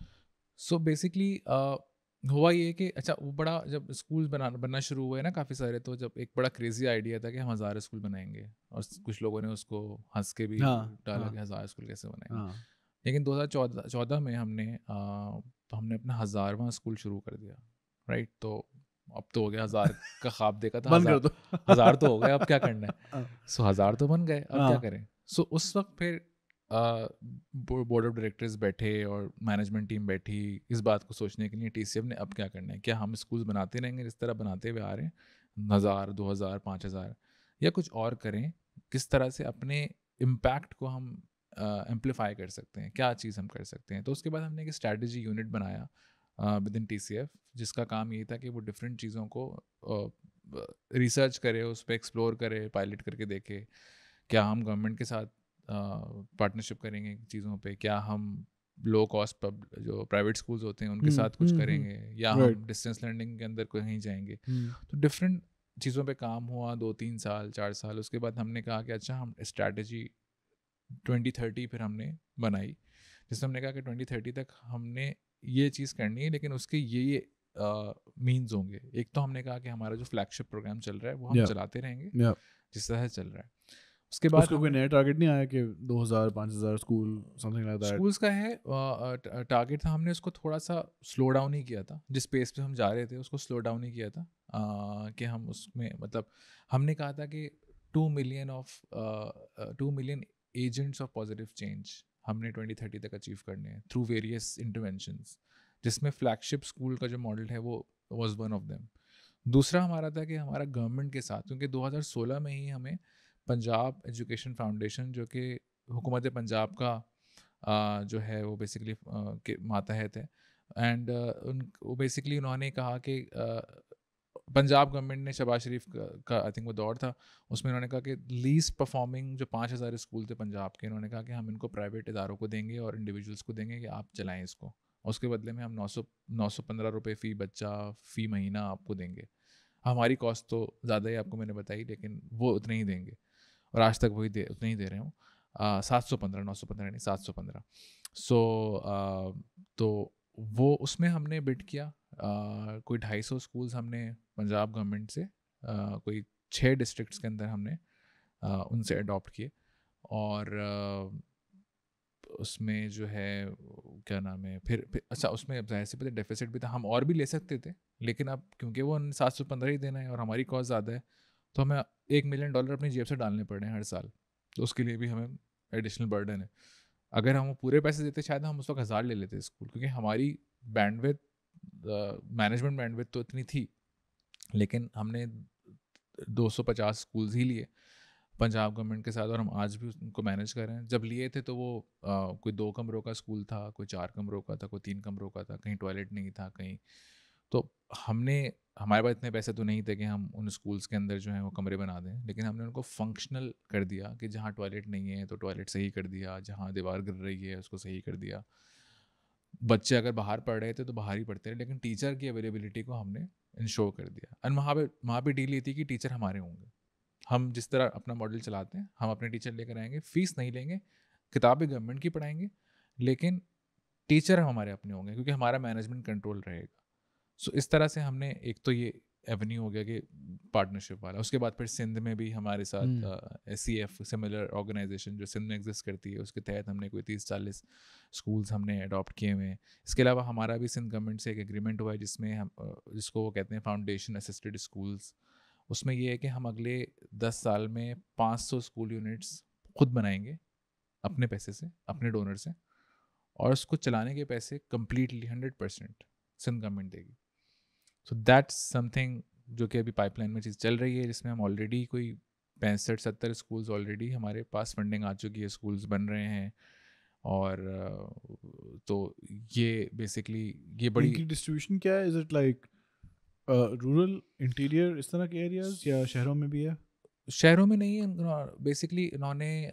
सो बेसिकली हुआ ये कि अच्छा वो बड़ा, जब स्कूल बनना शुरू हुए ना काफ़ी सारे, तो जब एक बड़ा क्रेजी आइडिया था कि हम 1000 स्कूल बनाएंगे, और कुछ लोगों ने उसको हंस के भी डाला कि 1000 स्कूल कैसे बनाएंगे। लेकिन 2014 में हमने अपना 1000वां स्कूल शुरू कर दिया, राइट। तो अब तो हो गया, 1000 का ख्वाब देखा था, बंद कर दो। 1000 तो हो गए, अब क्या करना है। सो 1000 तो बन गए, अब क्या करें। सो उस वक्त फिर बोर्ड ऑफ डायरेक्टर्स बैठे और मैनेजमेंट टीम बैठी इस बात को सोचने के लिए TCF ने अब क्या करना है, क्या हम स्कूल बनाते रहेंगे जिस तरह बनाते हुए आ रहे हैं, 1000, 2000, 5000, या कुछ और करें, किस तरह से अपने इम्पैक्ट को हम एम्पलीफाई कर सकते हैं, क्या चीज़ हम कर सकते हैं। तो उसके बाद हमने एक स्ट्रैटेजी यूनिट बनाया विद इन TCF, जिसका काम ये था कि वो डिफरेंट चीज़ों को रिसर्च करे, उस पर एक्सप्लोर करे, पायलट करके देखे, क्या हम गवर्नमेंट के साथ पार्टनरशिप करेंगे चीज़ों पे, क्या हम लो कॉस्ट जो प्राइवेट स्कूल्स होते हैं उनके साथ कुछ करेंगे, या हम डिस्टेंस लर्निंग के अंदर कहीं जाएंगे। तो डिफरेंट चीज़ों पे काम हुआ 2-3 साल 4 साल। उसके बाद हमने कहा कि अच्छा हम स्ट्रैटेजी 2030 फिर हमने बनाई, जिसमें हमने कहा कि 2030 तक हमने ये चीज़ करनी है, लेकिन उसके ये मीन्स होंगे। एक तो हमने कहा कि हमारा जो फ्लैगशिप प्रोग्राम चल रहा है वो हम चलाते रहेंगे जिस तरह से चल रहा है। उसके बाद उसका कोई नया टारगेट नहीं आया कि 2000-5000 school something like that? Schools का है टारगेट था, हमने उसको थोड़ा सा स्लो डाउन ही किया था। जिस पेस पे हम जा रहे थे उसको स्लो डाउन ही किया था, कि हम उसमें मतलब हमने कहा था कि 2 million agents of positive change हमने 2030 तक अचीव करने हैं थ्रू वेरियस इंटरवेंशंस, जिसमें फ्लैगशिप स्कूल का जो मॉडल है वो वाज वन ऑफ देम। दूसरा हमारा था कि हमारा गवर्नमेंट के साथ, क्योंकि 2016 में ही हमें पंजाब एजुकेशन फाउंडेशन, जो कि हुकूमत पंजाब का जो है वो बेसिकली के मातहत है, एंड वो बेसिकली उन्होंने कहा कि पंजाब गवर्नमेंट ने शहबाज शरीफ का आई थिंक वो दौर था, उसमें उन्होंने कहा कि लीस्ट परफॉर्मिंग जो 5000 स्कूल थे पंजाब के, उन्होंने कहा कि हम इनको प्राइवेट इदारों को देंगे और इंडिविजुअल्स को देंगे कि आप चलाएं इसको, उसके बदले में हम 915 रुपये फ़ी बच्चा फ़ी महीना आपको देंगे। हमारी कॉस्ट तो ज़्यादा ही आपको मैंने बताई, लेकिन वो उतने ही देंगे और आज तक वही उतने ही दे रहे हूँ। 715, 915 नहीं 715। सो तो वो उसमें हमने बिड किया, कोई 250 स्कूल्स हमने पंजाब गवर्नमेंट से कोई 6 डिस्ट्रिक्ट्स के अंदर हमने उनसे अडॉप्ट किए, और उसमें जो है क्या नाम है फिर अच्छा उसमें जाहिर सी बात है डेफिसिट भी था, हम और भी ले सकते थे, लेकिन अब क्योंकि वो 715 ही देना है और हमारी कॉस्ट ज़्यादा है, तो हमें $1 मिलियन अपनी जेब से डालने पड़ रहे हैं हर साल, तो उसके लिए भी हमें एडिशनल बर्डन है। अगर हम वो पूरे पैसे देते शायद हम उस वक्त 1000 ले लेते स्कूल, क्योंकि हमारी बैंडविड्थ मैनेजमेंट बैंडविड्थ तो इतनी थी, लेकिन हमने 250 स्कूल्स ही लिए पंजाब गवर्नमेंट के साथ, और हम आज भी उनको मैनेज कर रहे हैं। जब लिए थे तो वो कोई 2 कमरों का स्कूल था, कोई 4 कमरों का था, कोई 3 कमरों का था, कहीं टॉयलेट नहीं था कहीं, तो हमारे पास इतने पैसे तो नहीं थे कि हम उन स्कूल्स के अंदर जो है वो कमरे बना दें, लेकिन हमने उनको फंक्शनल कर दिया कि जहाँ टॉयलेट नहीं है तो टॉयलेट सही कर दिया, जहाँ दीवार गिर रही है उसको सही कर दिया, बच्चे अगर बाहर पढ़ रहे थे तो बाहर ही पढ़ते रहे, लेकिन टीचर की अवेलेबिलिटी को हमने इंश्योर कर दिया। और वहाँ पे डील ये थी कि टीचर हमारे होंगे, हम जिस तरह अपना मॉडल चलाते हैं हम अपने टीचर लेकर आएंगे, फीस नहीं लेंगे, किताबें गवर्नमेंट की पढ़ाएंगे, लेकिन टीचर हमारे अपने होंगे क्योंकि हमारा मैनेजमेंट कंट्रोल रहेगा। सो इस तरह से हमने एक तो ये एवेन्यू हो गया कि पार्टनरशिप वाला। उसके बाद फिर सिंध में भी हमारे साथ SCF सिमिलर ऑर्गेनाइजेशन जो सिंध में एग्जिस्ट करती है, उसके तहत हमने कोई 30-40 स्कूल्स हमने अडॉप्ट किए हुए हैं। इसके अलावा हमारा भी सिंध गवर्नमेंट से एक एग्रीमेंट हुआ है जिसमें हम जिसको वो कहते हैं फाउंडेशन असिस्टेड स्कूल्स। उसमें ये है कि हम अगले 10 साल में 500 स्कूल यूनिट्स खुद बनाएंगे अपने पैसे से, अपने डोनर से, और उसको चलाने के पैसे कम्प्लीटली 100% सिंध गवर्नमेंट देगी। सो दैट्स समथिंग जो कि अभी पाइपलाइन में चीज़ चल रही है, जिसमें हम ऑलरेडी कोई 65-70 स्कूल्स ऑलरेडी हमारे पास फंडिंग आ चुकी है, स्कूल्स बन रहे हैं, और तो ये बेसिकली ये बड़ी इनकी डिस्ट्रीब्यूशन क्या है? Is it like rural interior इस तरह के एरियाज या शहरों में भी है? शहरों में नहीं है, बेसिकली इन्होंने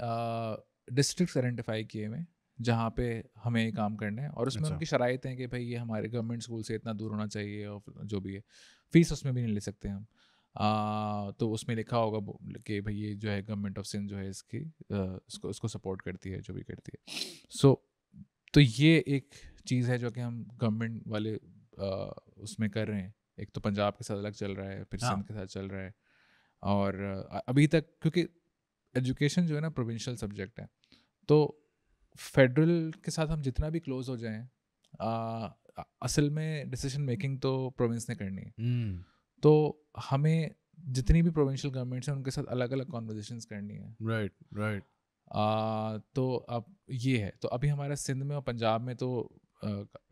डिस्ट्रिक्ट्स आइडेंटिफाई किए हुए जहाँ पे हमें ये काम करना है, और उसमें अच्छा। उनकी शराइत हैं कि भाई ये हमारे गवर्नमेंट स्कूल से इतना दूर होना चाहिए, और जो भी है फीस उसमें भी नहीं ले सकते हम। तो उसमें लिखा होगा कि भाई ये जो है गवर्नमेंट ऑफ सिंध जो है इसकी इसको सपोर्ट करती है, जो भी करती है। सो तो ये एक चीज़ है जो कि हम गवर्नमेंट वाले उसमें कर रहे हैं। एक तो पंजाब के साथ अलग चल रहा है, फिर सिंध के साथ चल रहा है, और अभी तक क्योंकि एजुकेशन जो है ना प्रोविंशियल सब्जेक्ट है, तो फेडरल के साथ हम जितना भी क्लोज हो जाएं, असल में डिसीजन मेकिंग तो प्रोविंस ने करनी है। तो हमें जितनी भी प्रोविंशियल गवर्नमेंट्स हैं उनके साथ अलग अलग कॉन्वर्जेशंस करनी है। राइट। तो अब ये है, तो अभी हमारा सिंध में और पंजाब में तो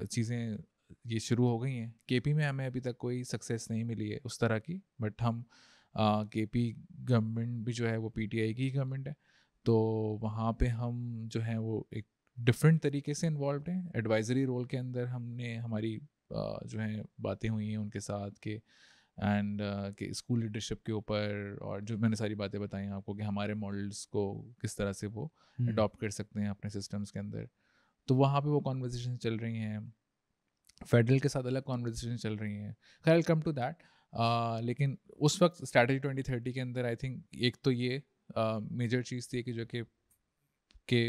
चीज़ें ये शुरू हो गई हैं। KP में हमें अभी तक कोई सक्सेस नहीं मिली है उस तरह की, बट हम KP गवर्नमेंट भी जो है वो PTI की गवर्नमेंट है, तो वहाँ पे हम जो है वो एक डिफरेंट तरीके से इन्वॉल्व हैं। एडवाइजरी रोल के अंदर हमने हमारी जो है बातें हुई हैं उनके साथ के, एंड कि स्कूल लीडरशिप के ऊपर, और जो मैंने सारी बातें बताई हैं आपको कि हमारे मॉडल्स को किस तरह से वो अडॉप्ट कर सकते हैं अपने सिस्टम्स के अंदर। तो वहाँ पे वो कॉन्वर्जेशन चल रही हैं, फेडरल के साथ अलग कॉन्वर्जेशन चल रही हैं। खैर कम टू दैट, लेकिन उस वक्त स्ट्रैटेजी 2030 के अंदर आई थिंक एक तो ये मेजर चीज़ थी कि जो कि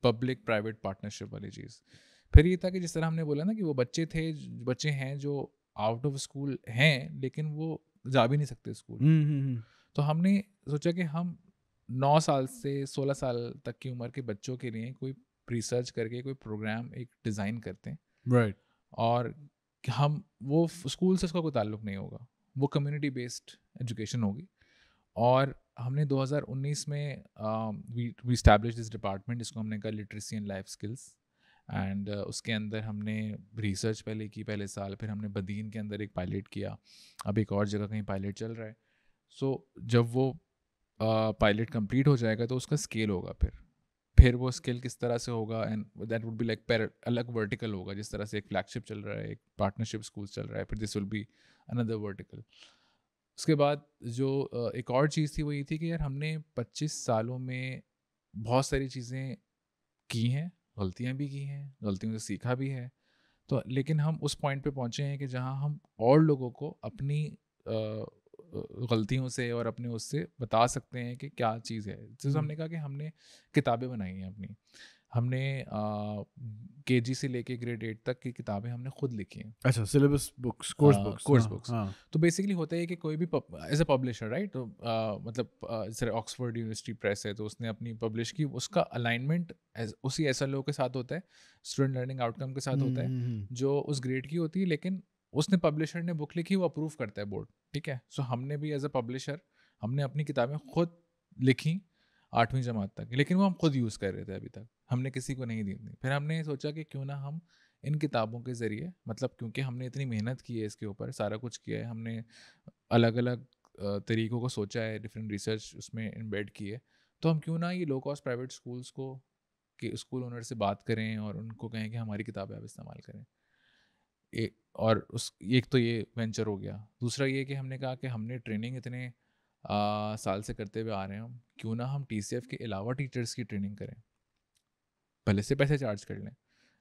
पब्लिक प्राइवेट पार्टनरशिप वाली चीज़। फिर ये था कि जिस तरह हमने बोला ना कि वो बच्चे हैं जो आउट ऑफ स्कूल हैं लेकिन वो जा भी नहीं सकते स्कूल। तो हमने सोचा कि हम 9 साल से 16 साल तक की उम्र के बच्चों के लिए कोई रिसर्च करके कोई प्रोग्राम एक डिज़ाइन करते हैं, राइट, और हम वो स्कूल से उसका कोई ताल्लुक नहीं होगा, वो कम्युनिटी बेस्ड एजुकेशन होगी। और हमने 2019 में वी एस्टैब्लिश दिस डिपार्टमेंट, जिसको हमने कहा literacy and life skills. And उसके अंदर हमने रिसर्च पहले की पहले साल, फिर हमने बदीन के अंदर एक पायलट किया, अब एक और जगह कहीं पायलट चल रहा है। सो जब वो पायलट कंप्लीट हो जाएगा तो उसका स्केल होगा, फिर वो स्केल किस तरह से होगा, and that would be like अलग वर्टिकल होगा, जिस तरह से एक फ्लैगशिप चल रहा है, एक पार्टनरशिप स्कूल चल रहा है, फिर this will be another vertical. उसके बाद जो एक और चीज़ थी वो ये थी कि यार हमने 25 सालों में बहुत सारी चीज़ें की हैं, गलतियाँ भी की हैं, गलतियों से सीखा भी है। तो लेकिन हम उस पॉइंट पे पहुँचे हैं कि जहाँ हम और लोगों को अपनी गलतियों से और अपने उससे बता सकते हैं कि क्या चीज़ है। जैसे हमने कहा कि हमने किताबें बनाई हैं अपनी, हमने केजी से लेके ग्रेड 8 तक की किताबें हमने खुद लिखी हैं। अच्छा, सिलेबस बुक्स, कोर्स बुक्स। तो बेसिकली होता है कि कोई भी एज अ पब्लिशर, राइट, तो मतलब जैसे ऑक्सफोर्ड यूनिवर्सिटी प्रेस है तो उसने अपनी पब्लिश की, उसका अलाइनमेंट उसी SLO के साथ होता है, स्टूडेंट लर्निंग आउटकम के साथ होता है, जो उस ग्रेड की होती है। लेकिन उसने पब्लिशर ने बुक लिखी, वो अप्रूव करता है बोर्ड, ठीक है। सो हमने भी एज अ पब्लिशर हमने अपनी किताबें खुद लिखी 8वीं जमात तक, लेकिन वो हम खुद यूज़ कर रहे थे अभी तक, हमने किसी को नहीं दी थी। फिर हमने सोचा कि क्यों ना हम इन किताबों के ज़रिए, मतलब क्योंकि हमने इतनी मेहनत की है इसके ऊपर, सारा कुछ किया है, हमने अलग अलग तरीक़ों को सोचा है, डिफरेंट रिसर्च उसमें इम्बेड की है, तो हम क्यों ना ये लो कॉस्ट प्राइवेट स्कूल्स को कि स्कूल ओनर से बात करें और उनको कहें कि हमारी किताबें आप इस्तेमाल करें। और उस एक तो ये वेंचर हो गया। दूसरा ये कि हमने कहा कि हमने ट्रेनिंग इतने साल से करते हुए आ रहे हैं, हम क्यों ना हम TCF के अलावा टीचर्स की ट्रेनिंग करें, भले से पैसे चार्ज कर लें,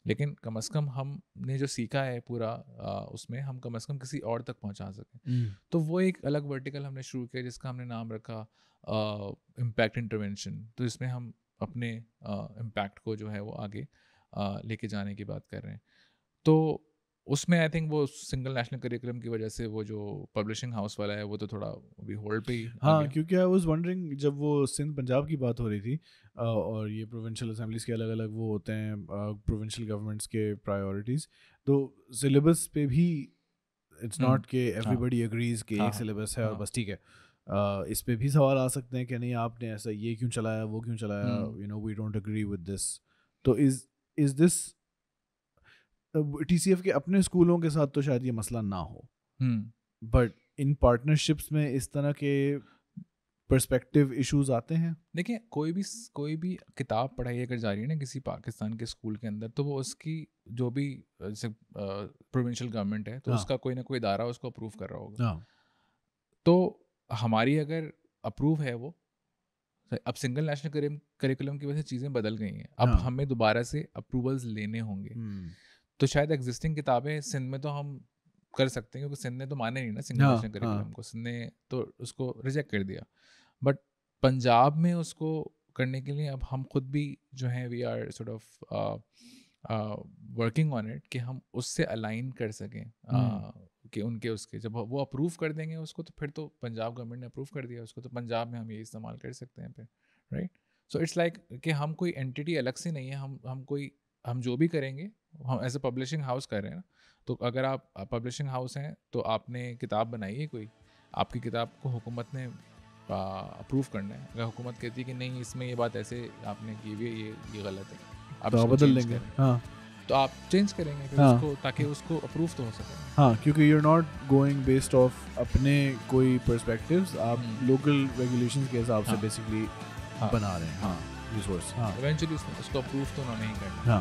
लेकिन कम से कम हमने जो सीखा है पूरा उसमें हम कम से कम किसी और तक पहुंचा सकें। तो वो एक अलग वर्टिकल हमने शुरू किया जिसका हमने नाम रखा इम्पैक्ट इंटरवेंशन। तो इसमें हम अपने इम्पैक्ट को जो है वो आगे लेके जाने की बात कर रहे हैं। तो उसमें आई थिंक वो सिंगल नेशनल करिकुलम की वजह से वो जो पब्लिशिंग हाउस वाला है वो तो थोड़ा अभी होल्ड पे ही आ गया। क्योंकि आई वाज वंडरिंग, जब वो सिंध पंजाब की बात हो रही थी और ये प्रोविंशियल असेंबलीज के अलग अलग वो होते हैं, प्रोविंशियल गवर्नमेंट्स के प्रायोरिटीज़, तो सिलेबस पे भी इट्स नॉट कि एवरीबडी एग्रीज कि एक सिलेबस है और बस ठीक है। इस पे भी सवाल आ सकते हैं कि नहीं आपने ऐसा ये क्यों चलाया, वो क्यों चलाया, we don't agree with this. तो इज दिस TCF के अपने स्कूलों के साथ तो शायद ये मसला ना हो, बट इन पार्टनरशिप्स में इस तरह के पर्सपेक्टिव इश्यूज आते हैं। देखिए कोई भी किताब पढ़ाई अगर जा रही है ना किसी पाकिस्तान के स्कूल के अंदर, तो वो उसकी जो भी जैसे प्रोविंशियल गवर्नमेंट है तो उसका कोई ना कोई इदारा उसको अप्रूव कर रहा होगा। तो हमारी अगर अप्रूव है वो, अब सिंगल नेशनल करिकुलम की वजह से चीज़ें बदल गई हैं, अब हमें दोबारा से अप्रूवल्स लेने होंगे। तो शायद एग्जिस्टिंग किताबें सिंध में तो हम कर सकते हैं, क्योंकि सिंध ने तो माने नहीं ना सिंगल नेशनल करिकुलम को, सिंध ने तो उसको रिजेक्ट कर दिया। बट पंजाब में उसको करने के लिए अब हम खुद भी जो है we are sort of working on it कि हम उससे अलाइन कर सकें कि उनके उसके जब वो अप्रूव कर देंगे उसको, तो फिर तो पंजाब गवर्नमेंट ने अप्रूव कर दिया उसको, तो पंजाब में हम ये इस्तेमाल कर सकते हैं फिर, राइट। सो इट्स लाइक कि हम कोई एंटिटी अलग से नहीं है, हम जो भी करेंगे हम एज अ पब्लिशिंग हाउस कर रहे हैं ना। तो अगर आप पब्लिशिंग हाउस हैं तो आपने किताब बनाई है कोई, आपकी किताब को हुकूमत ने अप्रूव करना है। अगर हुकूमत कहती है कि नहीं इसमें ये बात ऐसे आपने की हुई है, ये गलत है, आप तो बदल लेंगे। तो आप चेंज करेंगे फिर उसको, ताकि उसको अप्रूव तो हो सके। क्योंकि you're not going based off अपने कोई पर्सपेक्टिव्स, आप लोकल रेगुलेशंस के हिसाब से बेसिकली बना रहे हैं रिसोर्स। इवेंचुअली उसको अप्रूव तो उन्होंने ही करना।